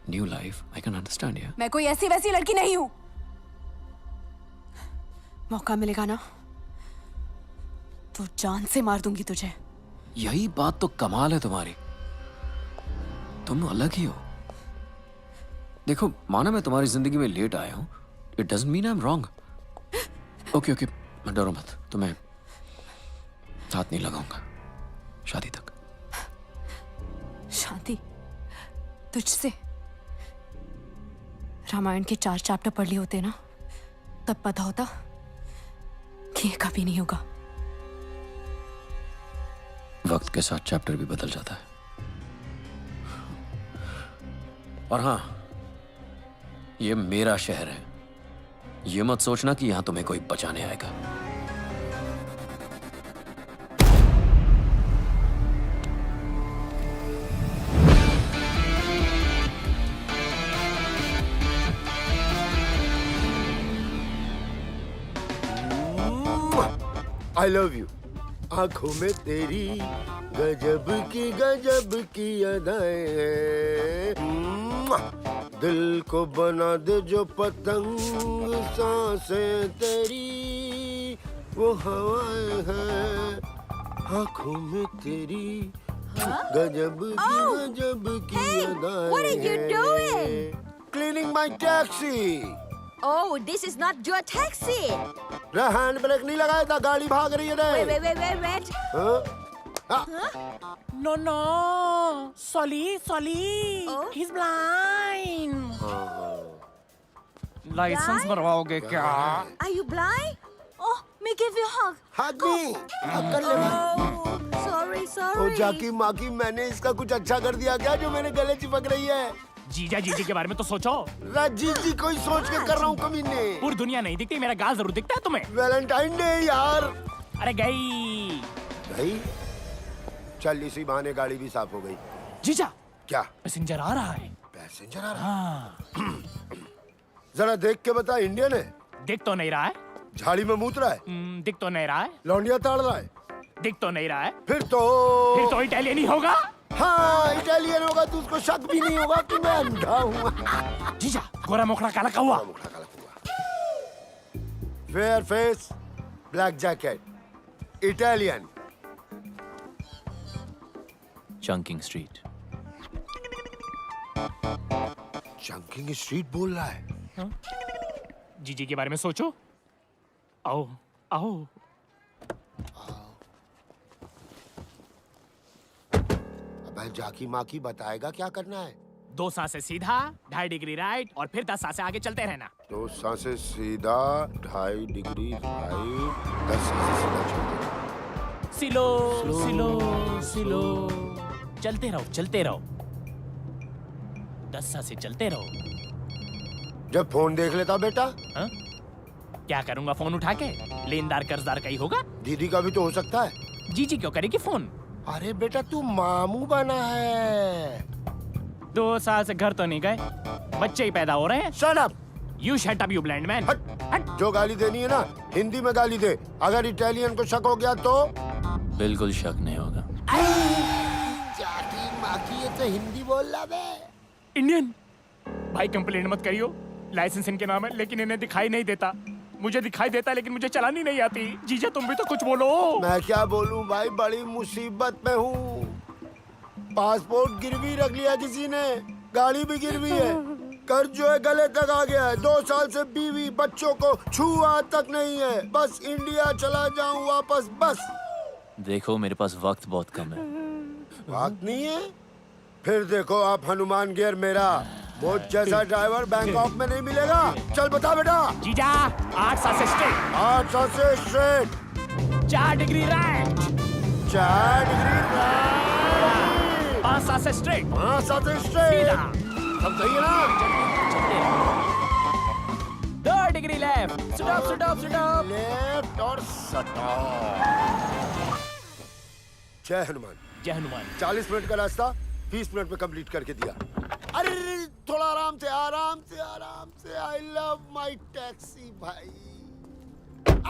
new life, I can understand यार। मैं कोई ऐसी वैसी लड़की नहीं हूं। मौका मिलेगा ना तो जान से मार दूंगी तुझे। यही बात तो कमाल है तुम्हारी, तुम अलग ही हो। देखो, माना मैं तुम्हारी जिंदगी में लेट आया हूं, it doesn't mean I am wrong. Okay okay, डरो मत, तुम्हें हाथ नहीं लगाऊंगा शादी तक। शादी तुझसे? रामायण के 4 चैप्टर पढ़ लिए होते ना, तब पता होता कि ये कभी नहीं होगा। वक्त के साथ चैप्टर भी बदल जाता है। और हाँ, ये मेरा शहर है, ये मत सोचना कि यहां तुम्हें कोई बचाने आएगा। I love you। आंखों में तेरी गजब की अदाएं हैं। दिल को बना दे जो पतंग, सांसें तेरी वो हवाएं हैं। आंखों में तेरी गजब की अदाएं what are you doing? Cleaning my taxi। Oh, this is not your taxi। Hand brake नहीं लगाया था, गाड़ी भाग रही है रे। Wait। No, Solly, he's blind। License बनवाओगे क्या? Are you blind? Oh, me give you a hug। Hug me। कर ले। Sorry। ओ जाकी माकी, मैंने इसका कुछ अच्छा कर दिया क्या जो मेरे गले चिपक रही है? जीजा जीजी के बारे में तो सोचो। जीजी कोई सोच के कर रहा हूँ कमीने। पूरी दुनिया नहीं दिखती, मेरा गाल जरूर दिखता है तुम्हें। वैलेंटाइन डे यार। अरे गई। चल इसी बहाने गाड़ी भी साफ हो गई। जीजा क्या पैसेंजर आ रहा है? पैसेंजर आ रहा है? जरा देख के बता, इंडियन है? दिख तो नहीं रहा है। झाड़ी में मूत रहा है? दिख तो नहीं रहा है। लौंडिया ताड़ रहा है? दिख तो नहीं रहा है। फिर तो इटालियन ही होगा। हाँ इटालियन होगा तो उसको शक भी नहीं होगा कि मैं अंधा हूँ। जीजा गोरा मोखड़ा काला कौवा। Fair face, black jacket, Italian. Chunking street. Chunking street बोल रहा है? जीजी के बारे में सोचो। आओ आओ। अब जाकी माकी बताएगा क्या करना है। 2 सांसें सीधा, 2.5 डिग्री राइट और फिर 10 सांसें आगे चलते रहना। 2 सांसें सीधा, 2.5 डिग्री राइट, 10 सांसें सीधा चलते। सिलो सिलो सिलो। चलते रहो चलते रहो। 10 सांसें चलते रहो। जब फोन देख लेता बेटा? हा? क्या करूंगा फोन उठा के? लेनदार कर्जदार का ही होगा। दीदी का भी तो हो सकता है। जीजी क्यों करेगी फोन? अरे बेटा तू मामू बना है। 2 साल से घर तो नहीं गए, बच्चे ही पैदा हो रहे हैं। Shut up! You shut up, you blind man. हट। जो गाली देनी है ना हिंदी में गाली दे। अगर इटालियन को शक हो गया तो? बिल्कुल शक नहीं होगा। जाकी माकी ये तो हिंदी बोल रहा बे। इंडियन भाई कंप्लेंट मत करियो। लाइसेंस इनके नाम है लेकिन इन्हें दिखाई नहीं देता। मुझे दिखाई देता लेकिन मुझे चलानी नहीं आती। जीजा तुम भी तो कुछ बोलो। मैं क्या बोलूं भाई, बड़ी मुसीबत में हूँ। पासपोर्ट गिरवी रख लिया किसी ने, गाड़ी भी गिरवी है, कर्ज जो है गले तक आ गया है। 2 साल से बीवी बच्चों को छुआ तक नहीं है। बस इंडिया चला जाऊं वापस बस। देखो मेरे पास वक्त बहुत कम है। वक्त नहीं है? फिर देखो आप हनुमान गियर मेरा वो जैसा ड्राइवर बैंकॉक में नहीं मिलेगा। चल बता बेटा। जीजा 8 सांसें स्ट्रेट। 8 सांसें straight. 4 degree right. 4 degree right. 5 सांसें स्ट्रेट। 5 सांसें स्ट्रेट। सब सही है ना? 2 degree left. Stop stop stop. Left और स्टॉप। जय हनुमान। जय हनुमान। 40 मिनट का रास्ता 20 मिनट में कंप्लीट करके दिया। अरे थोड़ा आराम से आराम से आराम से। आई लव माई टैक्सी भाई।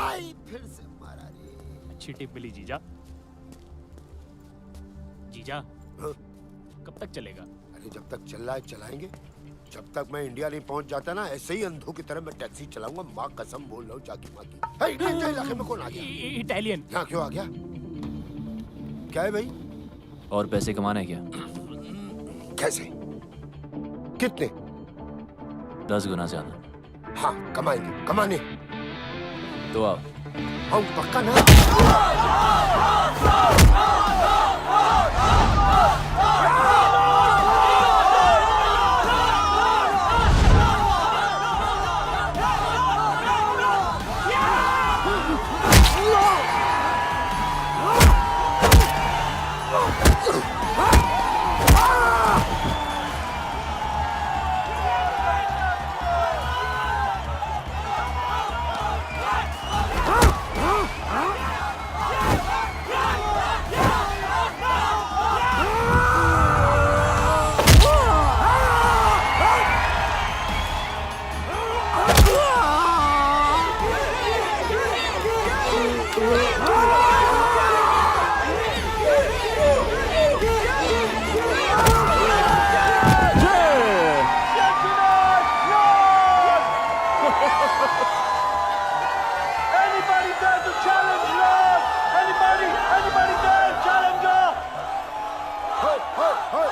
आई फिर से मारा रे। अच्छी टिप मिली जीजा। जीजा कब तक चलेगा? अरे जब तक चल रहा है चलाएंगे। जब तक मैं इंडिया नहीं पहुंच जाता ना ऐसे ही अंधों की तरह मैं टैक्सी चलाऊंगा। माँ कसम बोल रहा हूँ जाकी माकी। इलाके में कौन आ गया? इटालियन। यहाँ क्यों आ गया? क्या है भाई? और पैसे कमाना है क्या? कैसे? कितने? 10 गुना ज्यादा। हाँ कमाएंगे, कमाने। तो आओ। आओ पक्का ना?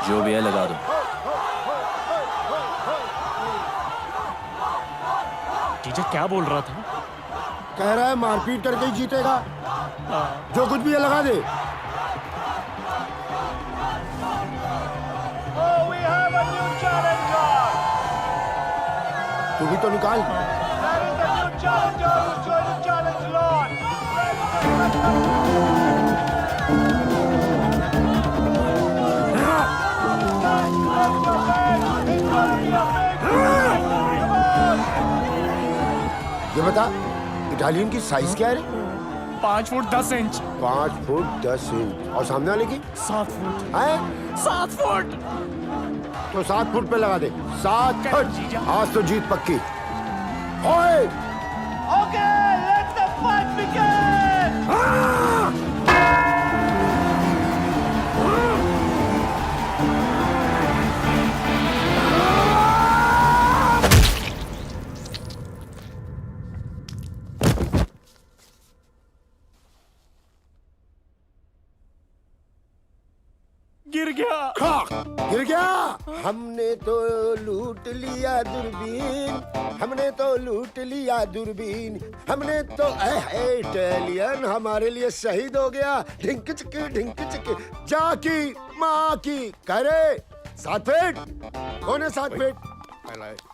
जो भी है लगा दो। टीचर क्या बोल रहा था? कह रहा है मारपीट करके ही जीतेगा। जो कुछ भी है लगा दे। तू भी तो निकाल। ये बता इटालियन की साइज क्या है रे? 5 फुट 10 इंच। 5 foot 10 inch. और सामने वाले की 7 फुट। है 7 फुट। तो 7 फुट पे लगा दे। 7 फुट। आज तो जीत पक्की। ओए okay, let the fight begin. गिर गया। गिर गया। हमने तो लूट लिया दूरबीन, हमने तो लूट लिया दूरबीन, हमने तो इटालियन हमारे लिए शहीद हो गया। ढिंक चिक जाकी माँ की करे। 7 फीट। कौन है 7 फीट?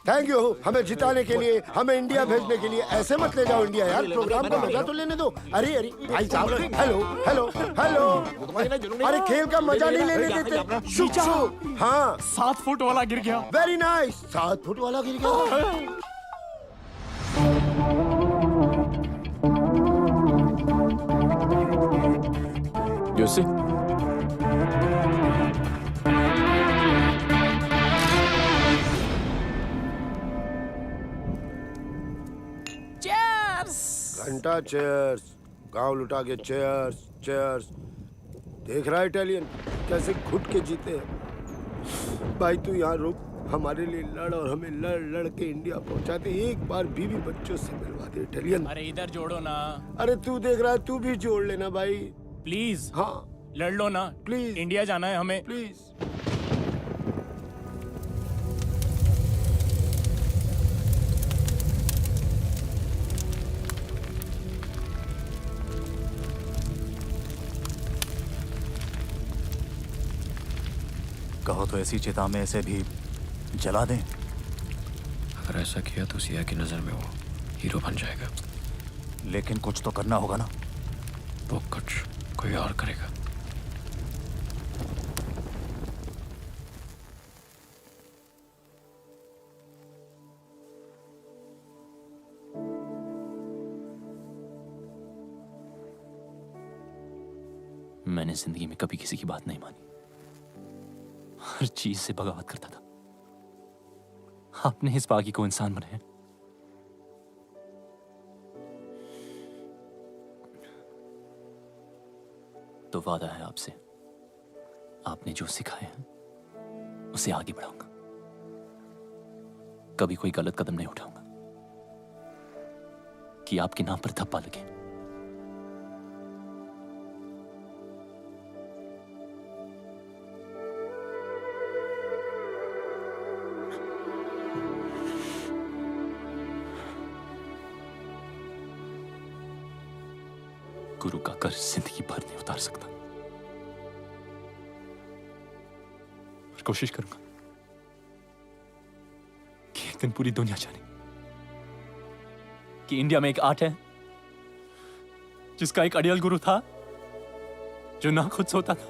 थैंक यू हमें जिताने के लिए, हमें इंडिया भेजने के लिए। ऐसे मत ले जाओ इंडिया यार, प्रोग्राम को मजा तो लेने दो। अरे अरे भाई साहब, हेलो हेलो हेलो। अरे खेल का मजा नहीं लेने देते। शुभ। हाँ 7 फुट वाला गिर गया। Very nice. 7 फुट वाला गिर गया। You see? घंटा चेयर्स, गांव लुटा के चेयर्स चेयर्स। देख रहा है इटालियन कैसे घुट के जीते हैं। भाई तू यहाँ रुक, हमारे लिए लड़ और हमें लड़ लड़ के इंडिया पहुंचा दे। एक बार बीवी बच्चों से मिलवा दे इटालियन। अरे इधर जोड़ो ना। अरे तू देख रहा है, तू भी जोड़ लेना भाई प्लीज। हाँ लड़ लो ना प्लीज। इंडिया जाना है हमें प्लीज। कहो तो ऐसी चिता में ऐसे भी जला दें। अगर ऐसा किया तो सिया की नजर में वो हीरो बन जाएगा। लेकिन कुछ तो करना होगा ना। वो कुछ कोई और करेगा। मैंने जिंदगी में कभी किसी की बात नहीं मानी, हर चीज से बगावत करता था। आपने इस बागी को इंसान बनाया। तो वादा है आपसे, आपने जो सिखाया है उसे आगे बढ़ाऊंगा। कभी कोई गलत कदम नहीं उठाऊंगा कि आपके नाम पर धब्बा लगे। गुरु का कर्ज जिंदगी भर नहीं उतार सकता, और कोशिश करूंगा कि एक दिन पूरी दुनिया जाने कि इंडिया में एक आर्ट है जिसका एक अड़ियल गुरु था जो ना खुद सोता था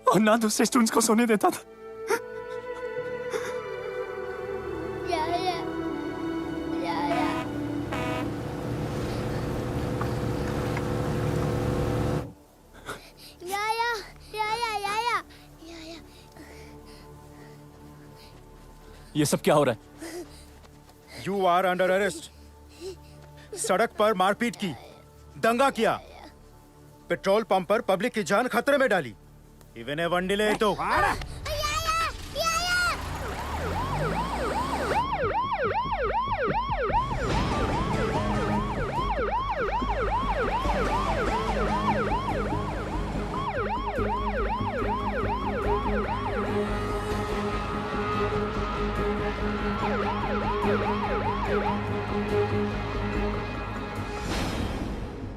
और ना दूसरे स्टूडेंट्स को सोने देता था। ये सब क्या हो रहा है? You are under arrest. सड़क पर मारपीट की, दंगा किया, पेट्रोल पंप पर पब्लिक की जान खतरे में डाली। इवन ए वन डिले तो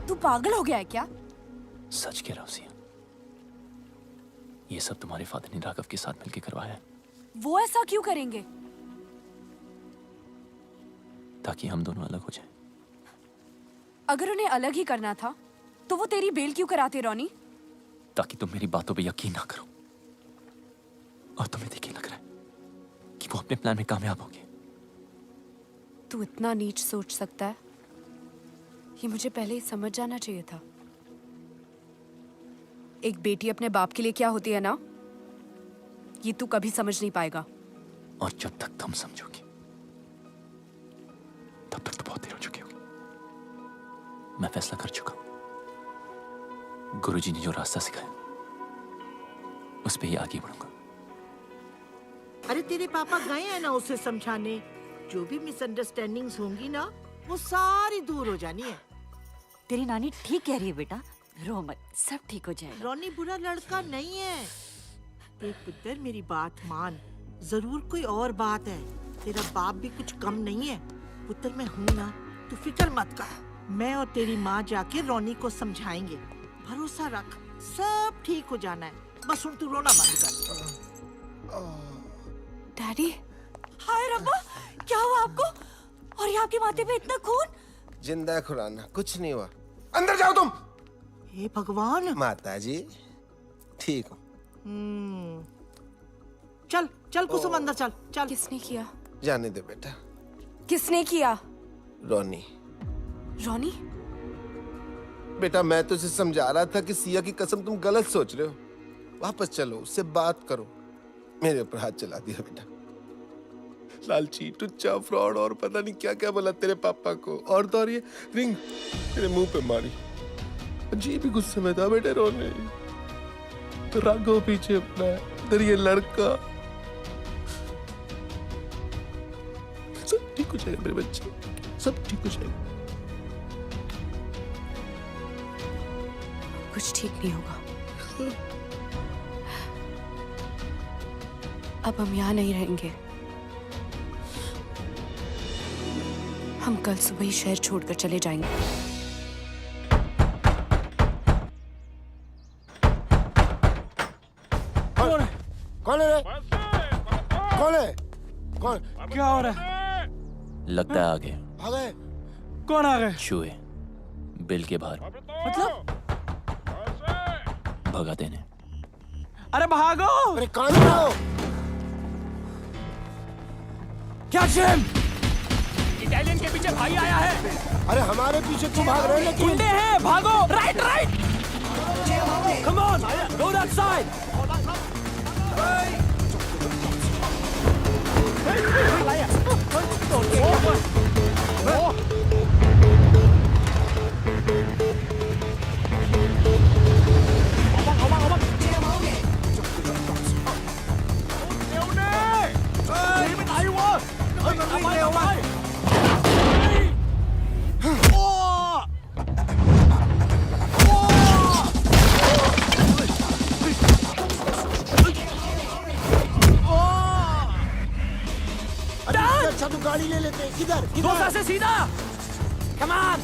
तू पागल हो गया है क्या? सच कह रहा हूं सिया, ये सब तुम्हारे फादर ने राघव के साथ मिलकर करवाया है। वो ऐसा क्यों करेंगे? ताकि हम दोनों अलग हो जाएं। अगर उन्हें अलग ही करना था तो वो तेरी बेल क्यों कराते रोनी? ताकि तुम मेरी बातों पे यकीन ना करो और तुम्हें देखिए लग रहा है कि वो अपने प्लान में कामयाब हो गए। तू इतना नीच सोच सकता है, ये मुझे पहले ही समझ जाना चाहिए था। एक बेटी अपने बाप के लिए क्या होती है ना, ये तू कभी समझ नहीं पाएगा। और जब तक तुम समझोगी तब तक तो बहुत देर हो चुकी होगी। मैं फैसला कर चुका हूं। गुरुजी ने जो रास्ता सिखाया उस पे ही आगे बढ़ूंगा। अरे तेरे पापा गए हैं ना उसे समझाने। जो भी मिसअंडरस्टैंडिंग्स होंगी ना वो सारी दूर हो जानी है। तेरी नानी ठीक कह रही है बेटा, रो मत, सब ठीक हो जाएगा। रोनी बुरा लड़का नहीं है। देख पुत्र मेरी बात मान, जरूर कोई और बात है। तेरा बाप भी कुछ कम नहीं है। पुत्र मैं हूं ना, तू फिक्र मत कर। मैं और तेरी माँ जाके रोनी को समझाएंगे। भरोसा रख, सब ठीक हो जाना है। बस तू रोना बंद कर। डैडी, हाय रब्बा, क्या हुआ आपको? और ये आपके माथे पे इतना खून? जिंदा खुराना, कुछ नहीं हुआ। अंदर जाओ तुम। हे भगवान। माता जी ठीक हो? चल चल कुसुम अंदर चल चल। किसने किया? जाने दे बेटा। किसने किया? रोनी। रोनी? बेटा मैं तुझे समझा रहा था कि सिया की कसम तुम गलत सोच रहे हो। वापस चलो, उससे बात करो। मेरे ऊपर हाथ चला दिया बेटा। लालची, टुच्चा, फ्रॉड और पता नहीं क्या क्या बोला तेरे पापा को। और तो और ये रिंग तेरे मुंह पे मारी। जी भी गुस्से में था बेटे रोने। तो राघव पीछे अपना है, इधर ये लड़का। सब ठीक हो जाएगा मेरे बच्चे, सब ठीक हो जाएगा। कुछ ठीक नहीं होगा। अब हम यहाँ नहीं रहेंगे। हम कल सुबह ही शहर छोड़कर चले जाएंगे। कौन है रे? कौन है? कौन? क्या हो रहा है? लगता है आ गए। आ गए? कौन आ गए? चूहे बिल के बाहर मतलब? भगा देने। अरे भागो! अरे कौन हो? क्या जेम? इटालियन के पीछे भाई आया है। अरे हमारे पीछे क्यों भाग रहे हैं? लेकिन गुंडे हैं, भागो! Right right! Come on, go that side. अच्छा तो गाड़ी ले लेते हैं। किधर? किधर? से सीधा। Come on.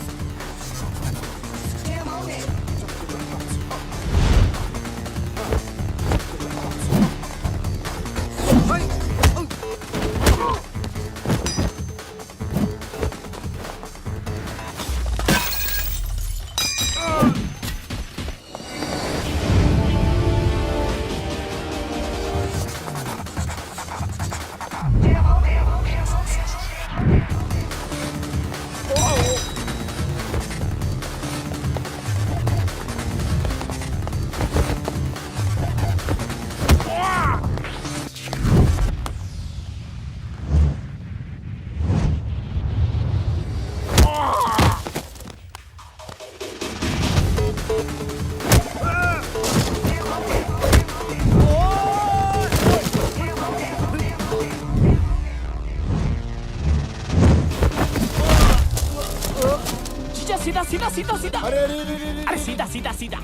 सीधा सीधा सीधा। अरे सीधा सीधा सीधा।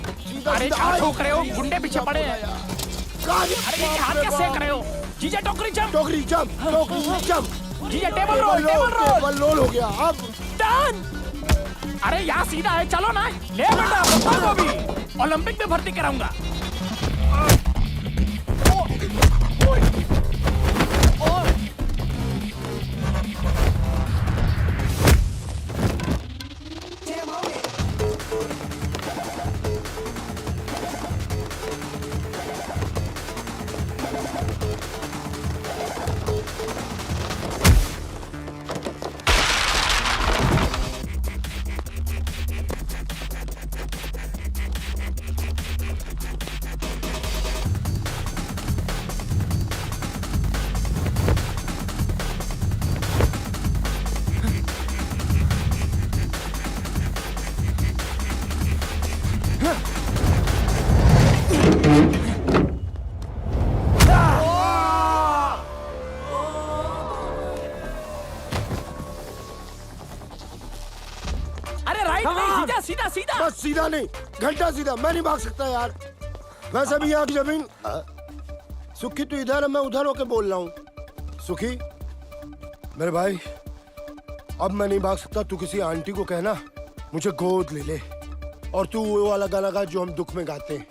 अरे क्या ठोक रहे हो? गुंडे पीछे पड़े हैं। अरे ये हाथ क्या सेक रहे हो? जीजा टोकरी जंप। टोकरी जंप। टोकरी जंप। जीजा टेबल रोल। टेबल रोल हो गया। अब डन। अरे यहाँ सीधा है, चलो ना। ले बेटा बता को भी ओलंपिक में भर्ती कराऊंगा। अरे राइट नहीं, सीधा सीधा सीधा। बस सीधा नहीं, घंटा सीधा। मैं नहीं भाग सकता यार। वैसे भी यहाँ की जमीन। सुखी तू इधर है, मैं उधर होके बोल रहा हूँ। सुखी मेरे भाई, अब मैं नहीं भाग सकता। तू किसी आंटी को कहना मुझे गोद ले ले, और तू वो वाला गाना गा जो हम दुख में गाते हैं।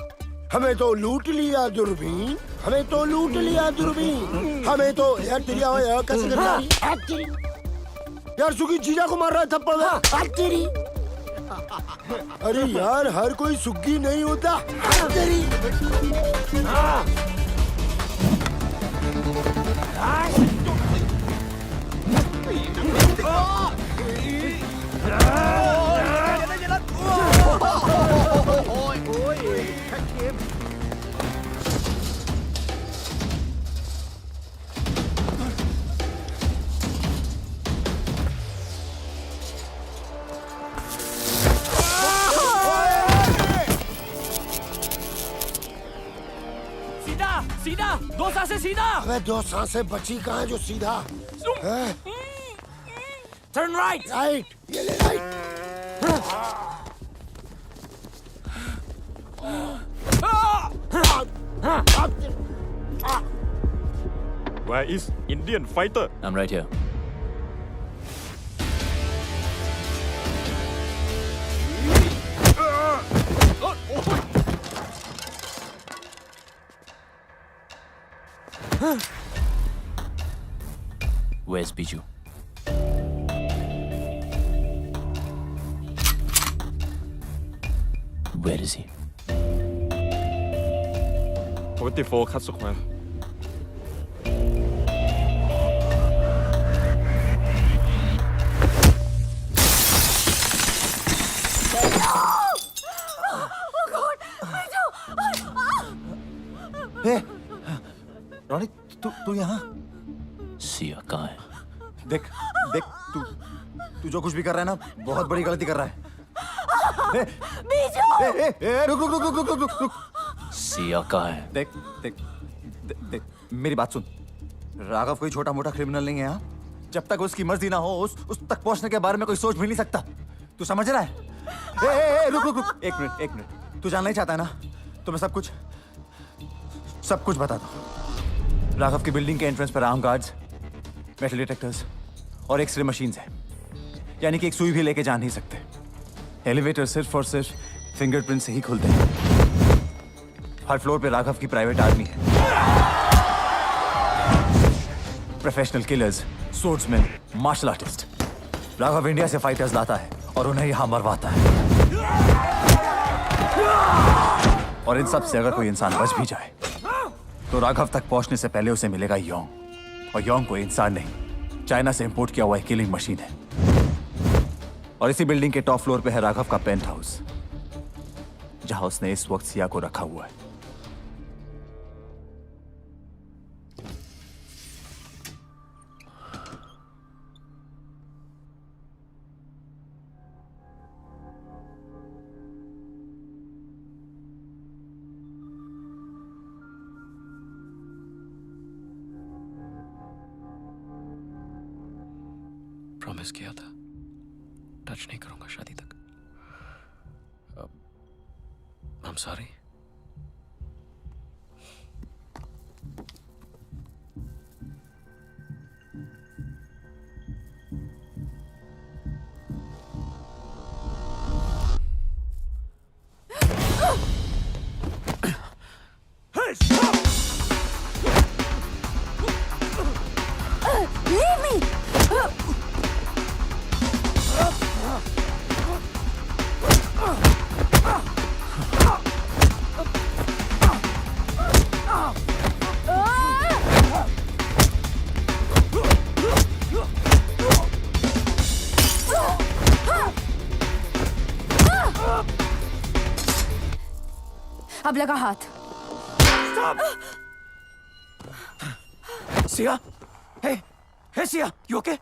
हमें तो लूट लिया दूरबीन, हमें तो लूट लिया दूरबीन, हमें तो यार तेरी आवाज़ कैसे कर यार। सुखी जीजा को मार रहा है थप्पड़ में। तेरी अरे यार, हर कोई सुग्गी नहीं होता। तेरी सीधा, दो सांसें सीधा। अबे दो सांसें बची कहाँ है जो सीधा? Turn right. राइट, ये ले right. Where is Indian fighter? I'm right here. Where's Biju? Where is he? 44 cut square. Ronnie, तू यहाँ? सिया कहाँ है? देख देख, तू जो कुछ भी कर रहा है ना, बहुत बड़ी गलती कर रहा है। रुक रुक रुक रुक रुक रुक रुक। सिया कहाँ है? देख देख देख, मेरी बात सुन। राघव कोई छोटा मोटा क्रिमिनल नहीं है। हाँ, जब तक उसकी मर्जी ना हो, उस तक पहुंचने के बारे में कोई सोच भी नहीं सकता। तू समझ रहा है? रुक रुक रुक, एक मिनट। तू जानना ही चाहता है ना, तो मैं सब कुछ बता दूं। राघव की बिल्डिंग के एंट्रेंस पर आर्म गार्ड्स, मेटल डिटेक्टर्स और एक्सरे मशीन्स हैं। यानी कि एक सुई भी लेके जा नहीं सकते। एलिवेटर सिर्फ और सिर्फ फिंगरप्रिंट से ही खुलते हैं। हर फ्लोर पे राघव की प्राइवेट आर्मी है। Professional killers, swordsman, martial artist. Raghav India से फाइटर्स लाता है और उन्हें यहां मरवाता है। और इन सब से अगर कोई इंसान बच भी जाए तो राघव तक पहुंचने से पहले उसे मिलेगा योंग। और योंग कोई इंसान नहीं, चाइना से इंपोर्ट किया हुआ एक किलिंग मशीन है। और इसी बिल्डिंग के टॉप फ्लोर पे है राघव का पेंट हाउस, जहां उसने इस वक्त सिया को रखा हुआ है। प्रॉमिस किया था टच नहीं करूंगा शादी तक। I'm sorry. Leave me! अब लगा हाथ। Siya, hey Sia, you okay?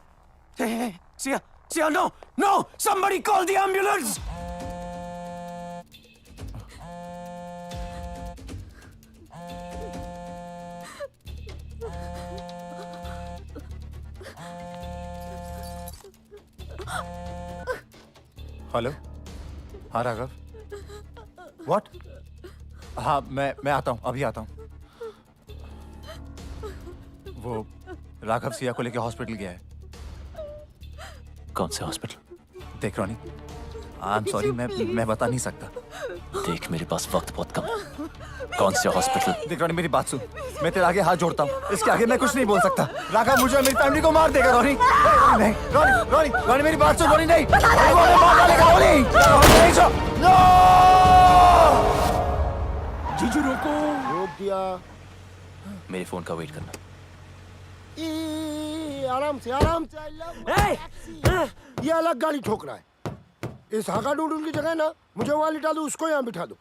Hey, Sia, no! Somebody call the ambulance! Hello. हाँ राघव। व्हाट? हाँ मैं आता हूँ, अभी आता हूँ। वो राघव सिया को लेके हॉस्पिटल गया है। कौन से हॉस्पिटल? देख रोनी, आई एम सॉरी, मैं बता नहीं सकता। देख मेरे पास वक्त बहुत कम है। कौन से हॉस्पिटल? देख रोनी, मेरी बात सुन, मैं तेरे आगे हाथ जोड़ता हूँ, इसके आगे मैं कुछ नहीं बोल सकता। राघव मुझे और मेरी फैमिली को मार देगा। रोनी नहीं, रोनी रोनी रोनी मेरी बात सुन। रोनी नहीं, वो हमें मार डालेगा। रोनी नहीं, नो! जीजू रोको। रोक दिया। मेरे फोन का वेट करना। आराम से आराम से। ये अलग गाड़ी ठोक रहा है। इस हाका डूडूल की जगह ना मुझे वहां लिटा दो, उसको यहाँ बिठा दो।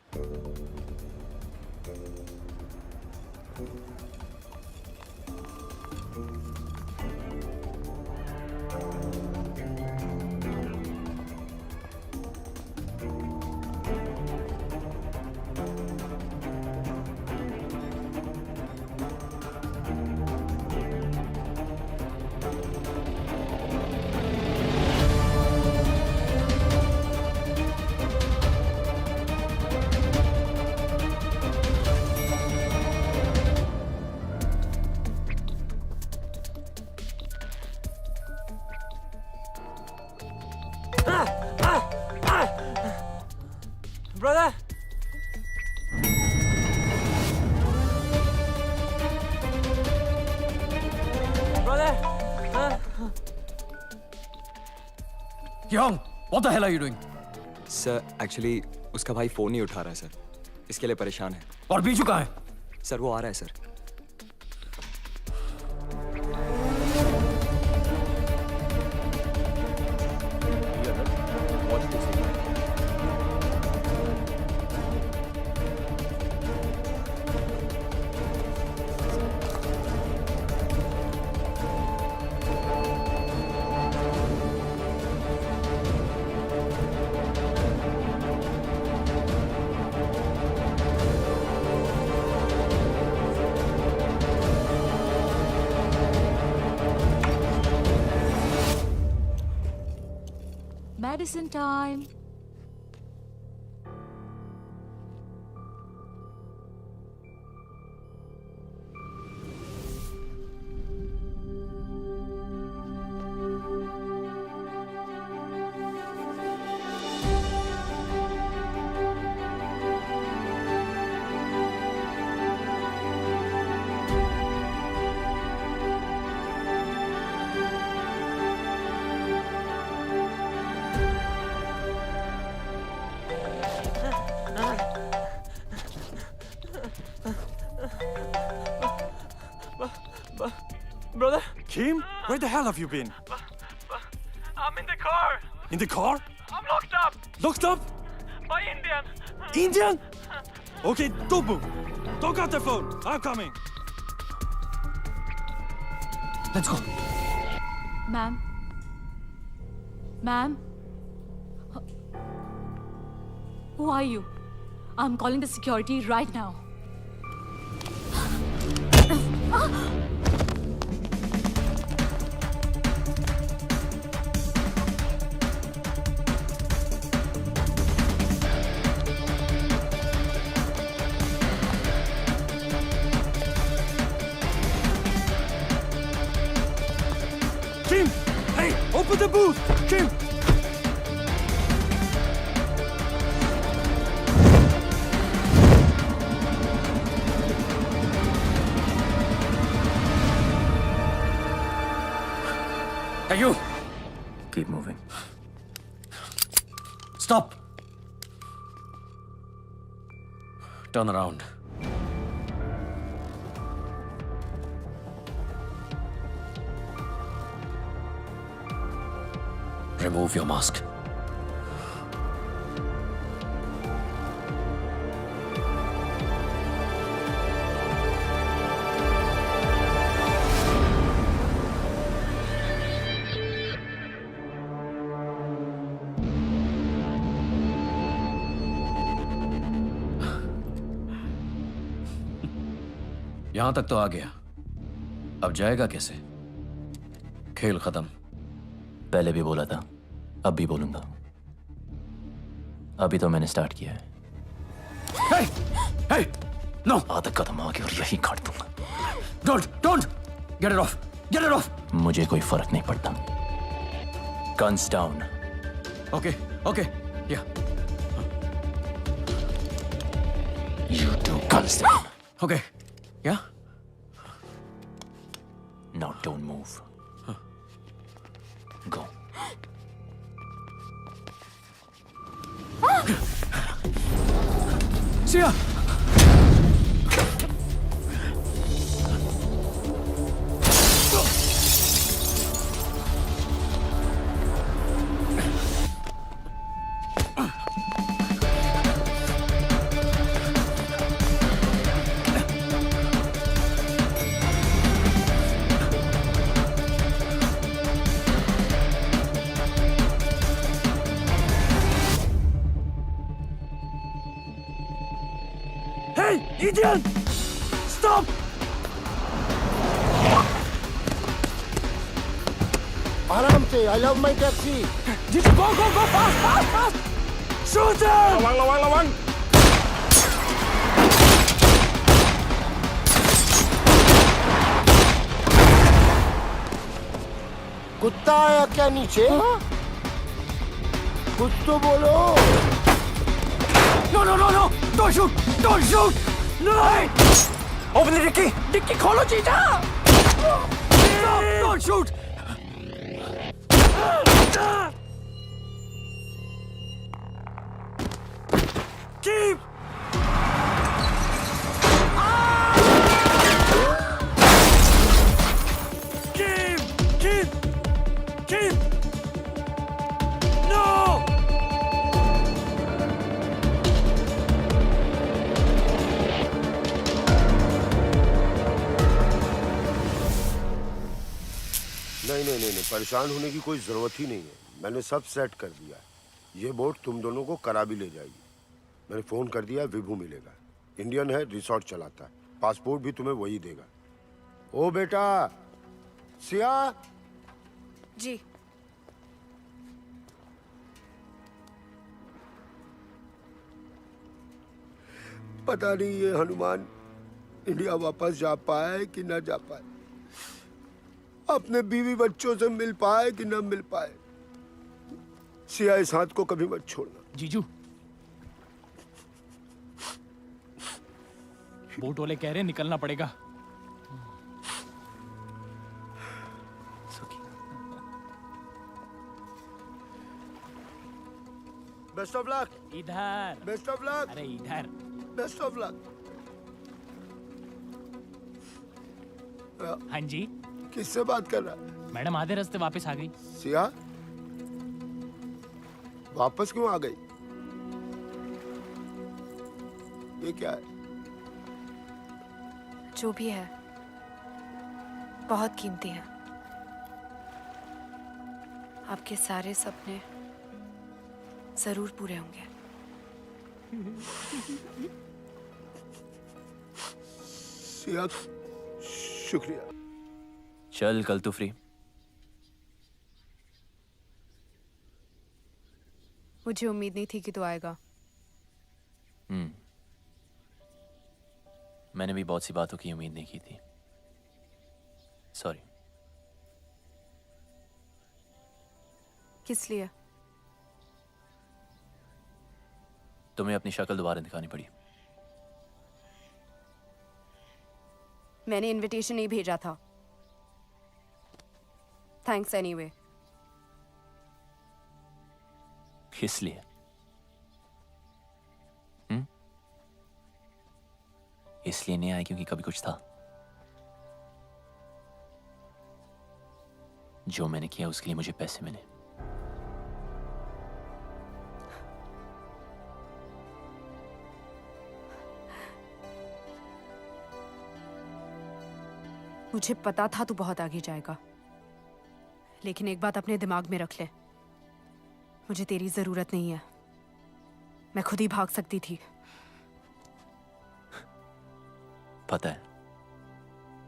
Brother! Brother! Young, what the hell are you doing? Sir actually उसका भाई फोन नहीं उठा रहा है सर, इसके लिए परेशान है। और बीजू कहाँ है? सर वो आ रहा है sir. Medicine time. Brother? Kim? Where the hell have you been? I'm in the car. In the car? I'm locked up Locked up? by Indian. Indian? Okay, don't move. Don't cut the phone. I'm coming. Let's go. Ma'am. Ma'am. Who are you? I'm calling the security right now. Kim! Hey, open the booth! Kim! Hey, you! Keep moving. Stop! Turn around. Remove your mask. यहां तक तो आ गया, अब जाएगा कैसे? खेल खत्म। पहले भी बोला था, अब भी बोलूंगा। अभी तो मैंने स्टार्ट किया है। Hey, no! आधा कदम आगे और यही काट दूंगा। Don't! Get it off! Get it off! मुझे कोई फर्क नहीं पड़ता। Guns down. Okay, yeah. You do guns down. Okay, yeah? Now don't move. Go. Sia! Hey, idiot! Stop! आराम से, I love my taxi. Jiju, go, fast! Shoot him! लवंग कुत्ता आया क्या नीचे? कुछ तो बोलो. No! Don't shoot! No! Open the dicky! Dicky खोलो जीजा! Stop! Don't shoot! Keep! Keep! No! नहीं, परेशान होने की कोई जरूरत ही नहीं है. मैंने सब सेट कर दिया. ये बोट तुम दोनों को करा भी ले जाएगी. मैंने फोन कर दिया, विभू मिलेगा. इंडियन है, रिसोर्ट चलाता है. पासपोर्ट भी तुम्हें वही देगा. ओ बेटा, सिया. जी पता नहीं ये हनुमान इंडिया वापस जा पाए कि ना जा पाए. अपने बीवी बच्चों से मिल पाए कि ना मिल पाए. सिया, इस हाथ को कभी मत छोड़ना. जीजू, बोट वाले कह रहे हैं निकलना पड़ेगा। Best of luck. इधर। Best of luck. अरे इधर। Best of luck. हाँ जी। किससे बात कर रहा है? मैडम आधे रास्ते वापस आ गई। सिया, वापस क्यों आ गई? ये क्या है? जो भी है बहुत कीमती है। आपके सारे सपने जरूर पूरे होंगे। सिया, शुक्रिया। चल, कल तू फ्री? मुझे उम्मीद नहीं थी कि तू आएगा। मैंने भी बहुत सी बातों की उम्मीद नहीं की थी। सॉरी। किस लिए? तुम्हें अपनी शक्ल दोबारा दिखानी पड़ी। मैंने इनविटेशन नहीं भेजा था। Thanks anyway. इसलिए इसलिए नहीं आया क्योंकि कभी कुछ था। जो मैंने किया उसके लिए मुझे पैसे मिले। मुझे पता था तू बहुत आगे जाएगा, लेकिन एक बात अपने दिमाग में रख ले, मुझे तेरी जरूरत नहीं है। मैं खुद ही भाग सकती थी। पता है,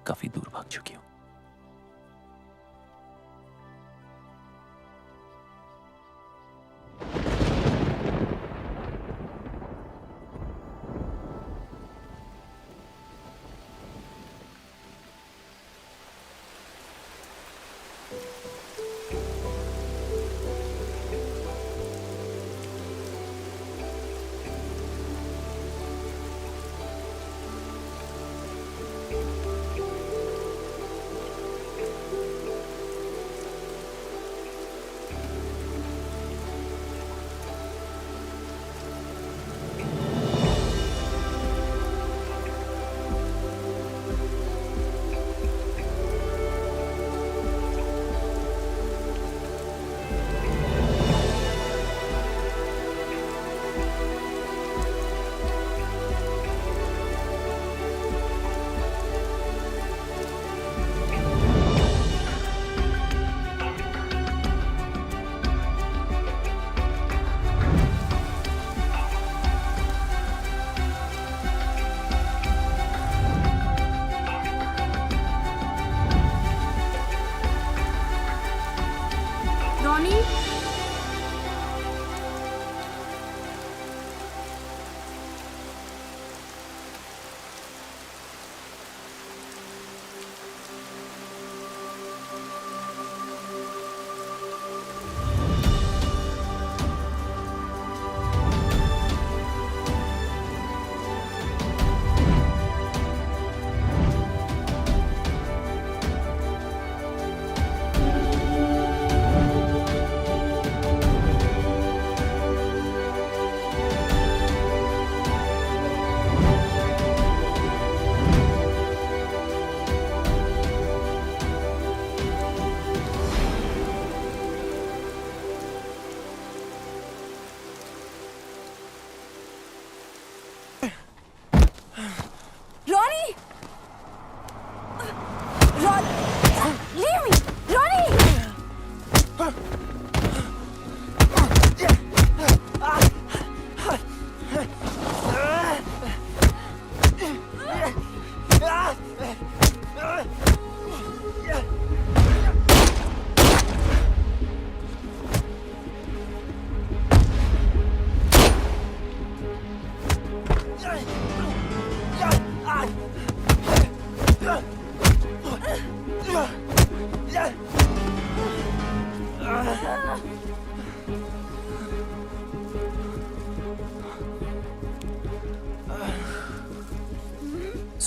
काफी दूर भाग चुकी हूं।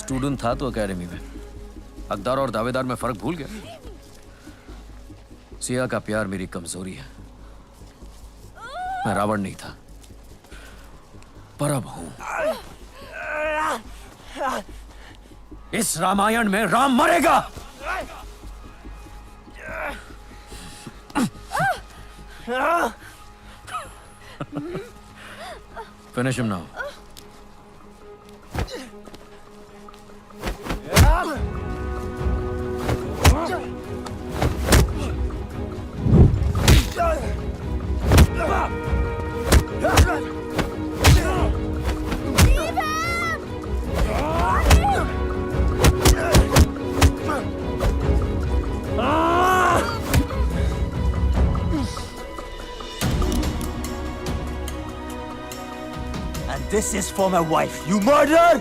स्टूडेंट था तो एकेडमी में हकदार और दावेदार में फर्क भूल गया। सिया का प्यार मेरी कमजोरी है। मैं रावण नहीं था, पर अब हूं। इस रामायण में राम मरेगा। Finish him now. And this is for my wife. You murderer!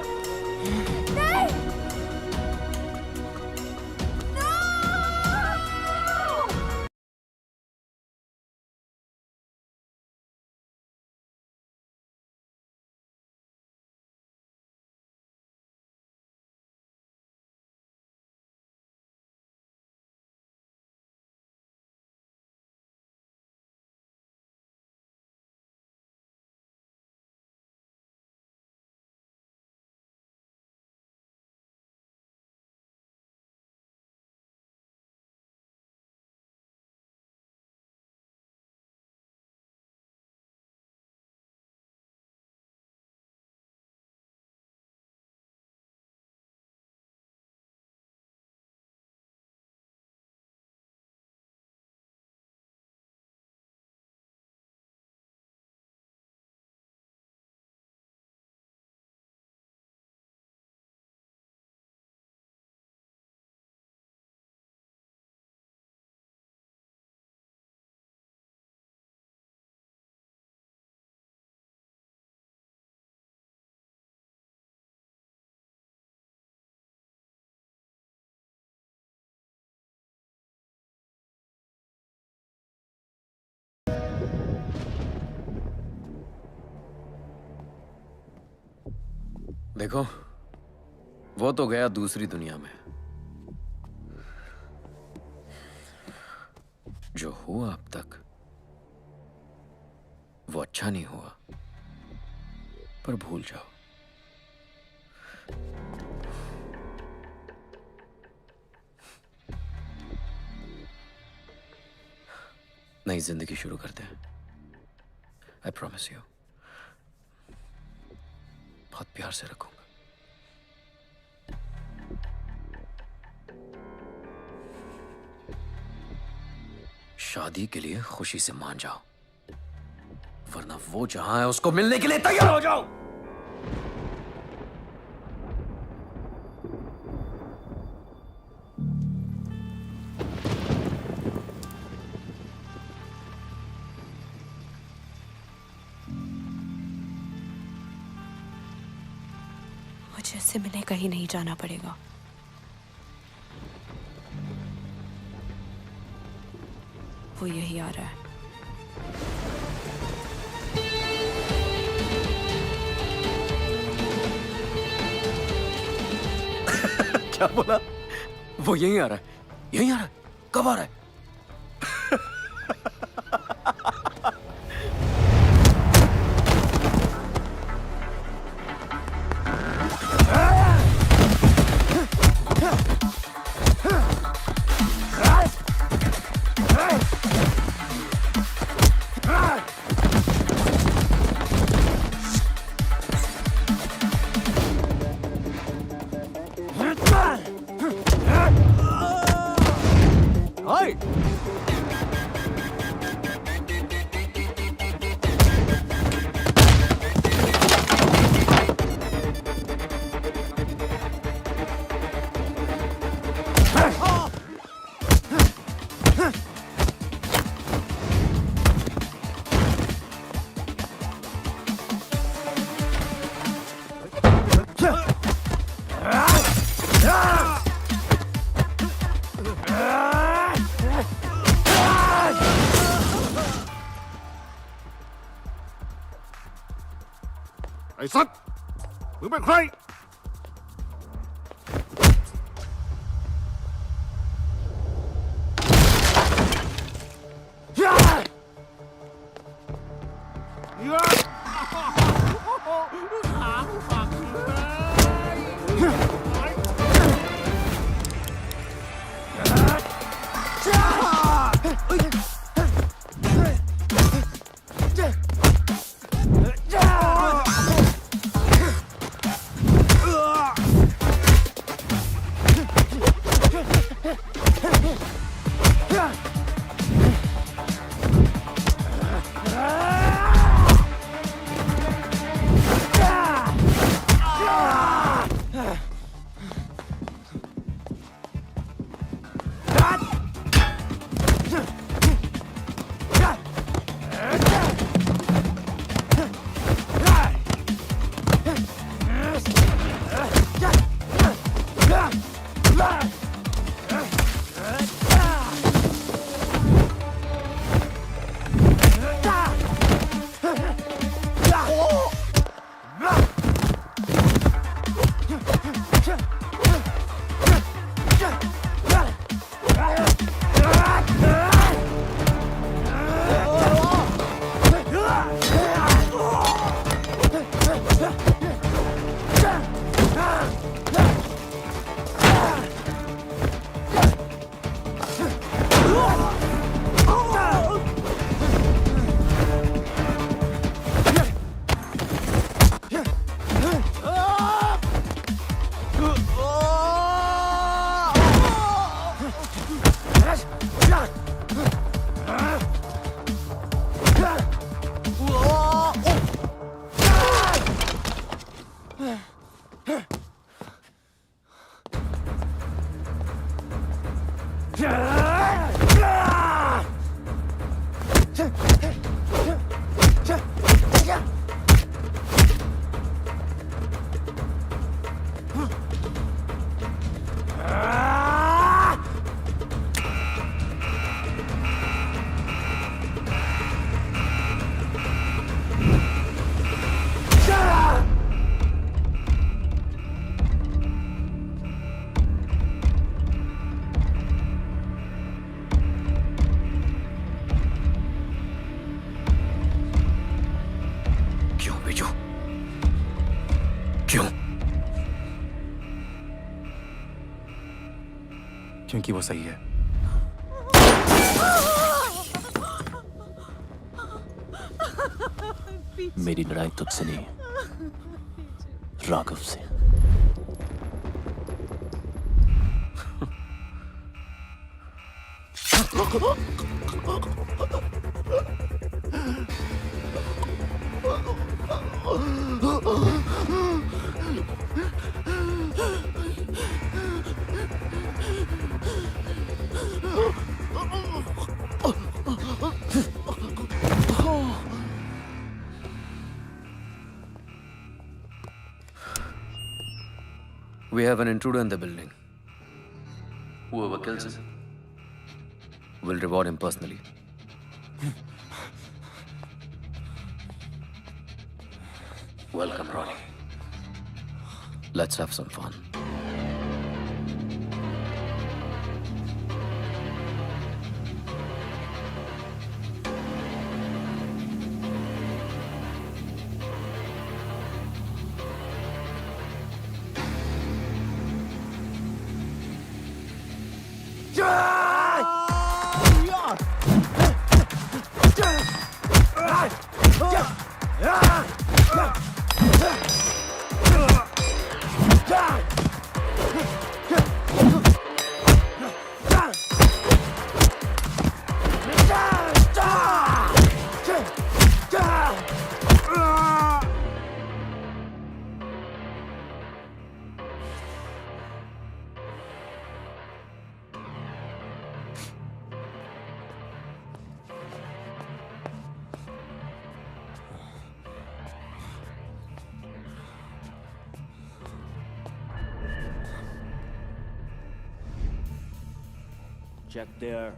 देखो, वो तो गया दूसरी दुनिया में। जो हुआ अब तक वो अच्छा नहीं हुआ, पर भूल जाओ। नई जिंदगी शुरू करते हैं। आई प्रॉमिस यू, बहुत प्यार से रखूंगा। शादी के लिए खुशी से मान जाओ, वरना वो जहां है उसको मिलने के लिए तैयार हो जाओ। मुझे इससे मिलने कहीं नहीं जाना पड़ेगा। वो यही आ रहा है। क्या बोला? वो यहीं आ रहा है। यहीं आ रहा है? कब आ रहा है?ไอ้สัตว์มึงเป็นใคร क्योंकि वो सही है। मेरी लड़ाई तुझसे नहीं, राघव से। We have an intruder in the building. Whoever kills him will reward him personally. Welcome, Ronnie. Let's have some fun. Check there.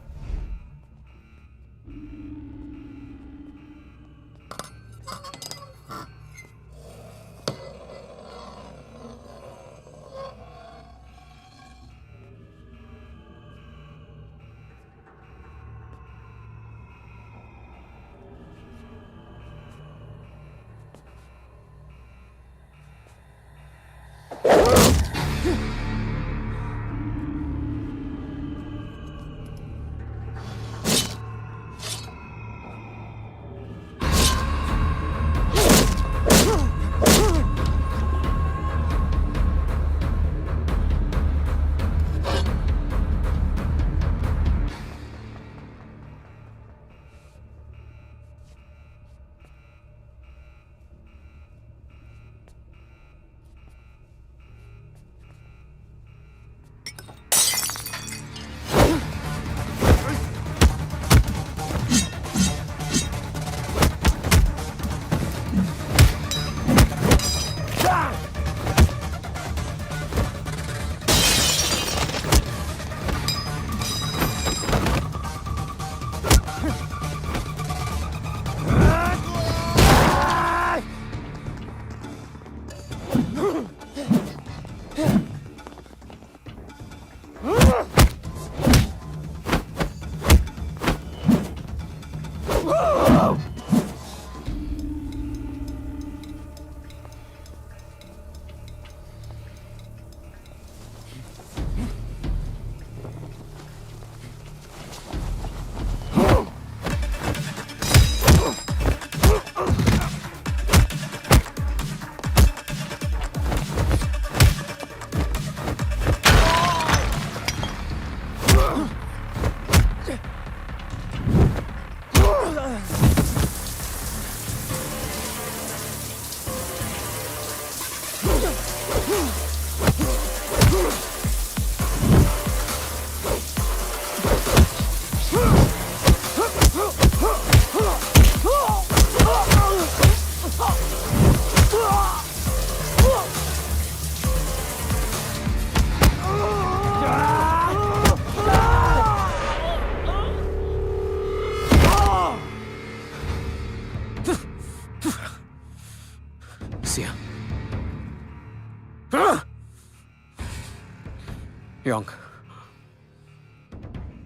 Young.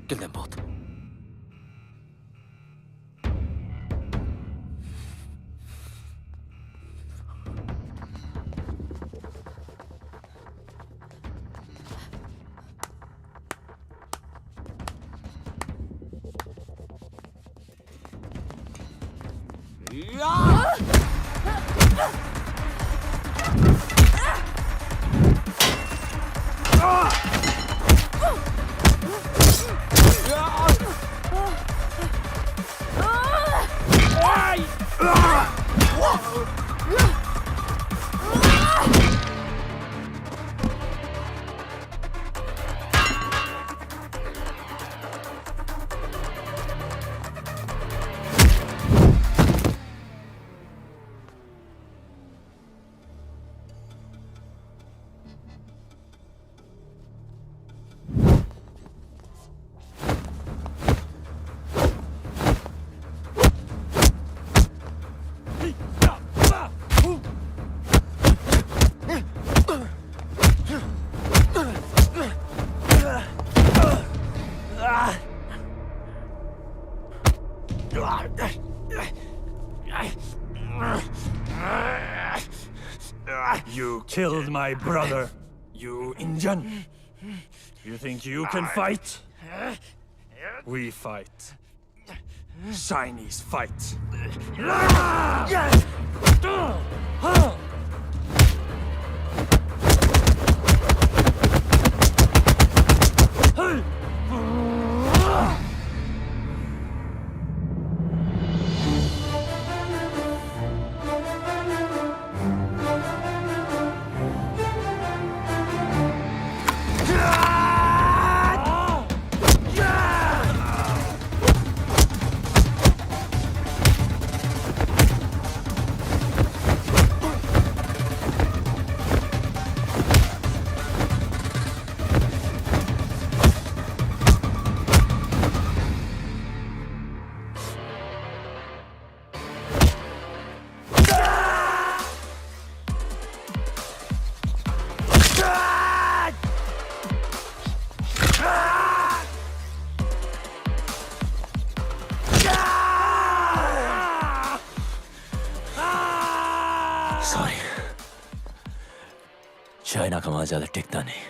Kill them both. You killed my brother, you Indian. You think you can fight? We fight. Chinese fight. China का माल ज्यादा टिकता नहीं।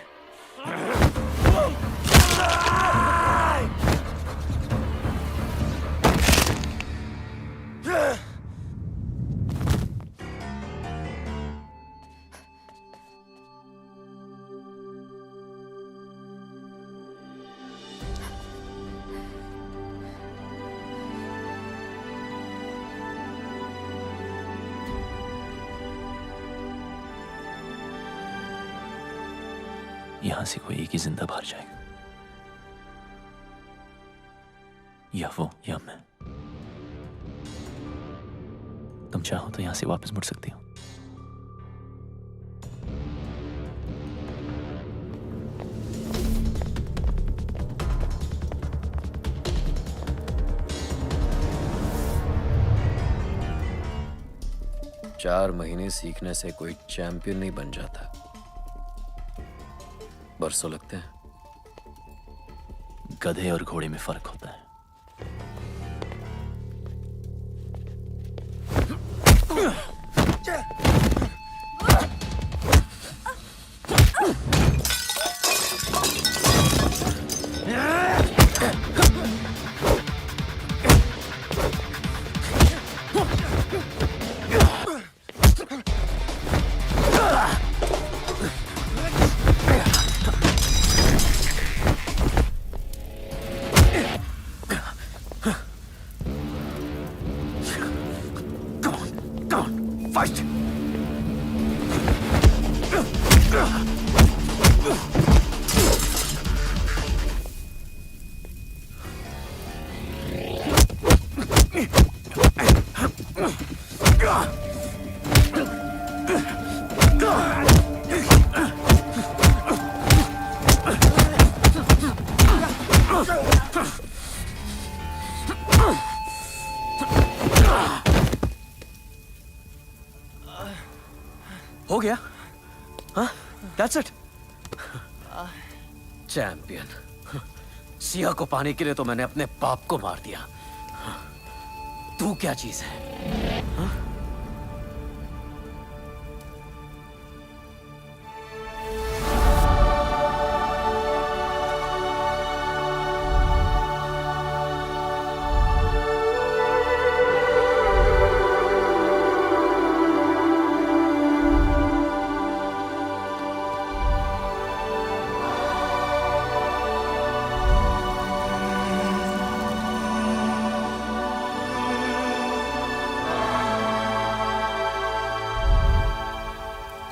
यहां से कोई एक ही जिंदा बाहर जाएगा, या वो या मैं। तुम चाहो तो यहां से वापस मुड़ सकती हो। चार महीने सीखने से कोई चैंपियन नहीं बन जाता, बरसों लगते हैं। गधे और घोड़े में फर्क होता है। हो गया? हाँ? That's it? चैंपियन। सिया को पाने के लिए तो मैंने अपने बाप को मार दिया। तू क्या चीज है? हाँ?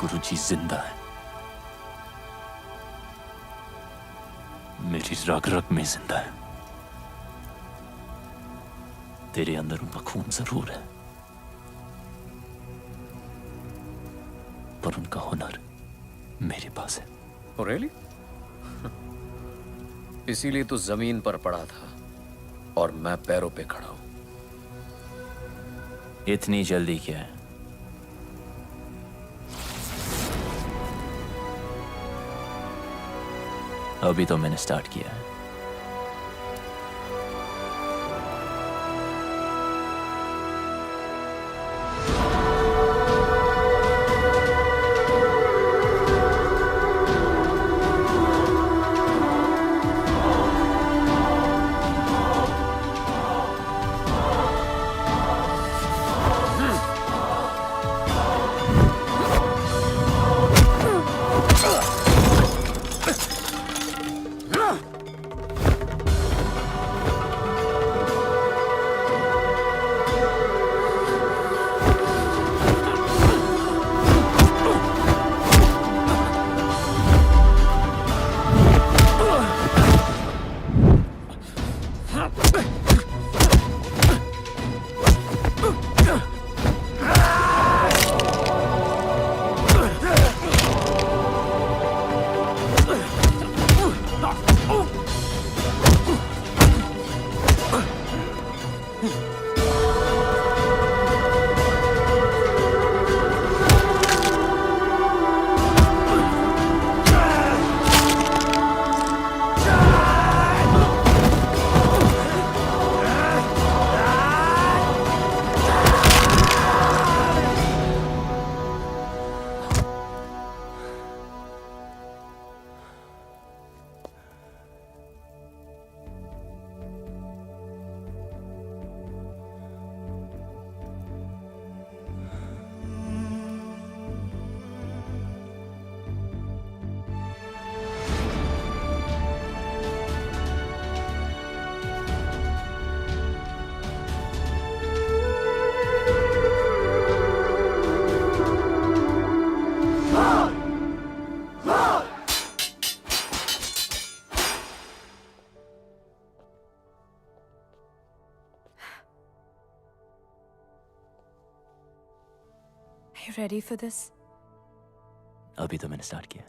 गुरुजी जिंदा है, मेरी रग रग में जिंदा है। तेरे अंदर उनका खून जरूर है, पर उनका हुनर मेरे पास है। Oh, really? इसीलिए तो जमीन पर पड़ा था और मैं पैरों पे खड़ा हूं। इतनी जल्दी क्या है? अभी तो मैंने स्टार्ट किया है। you ready for this? अभी तो मैंने स्टार्ट किया।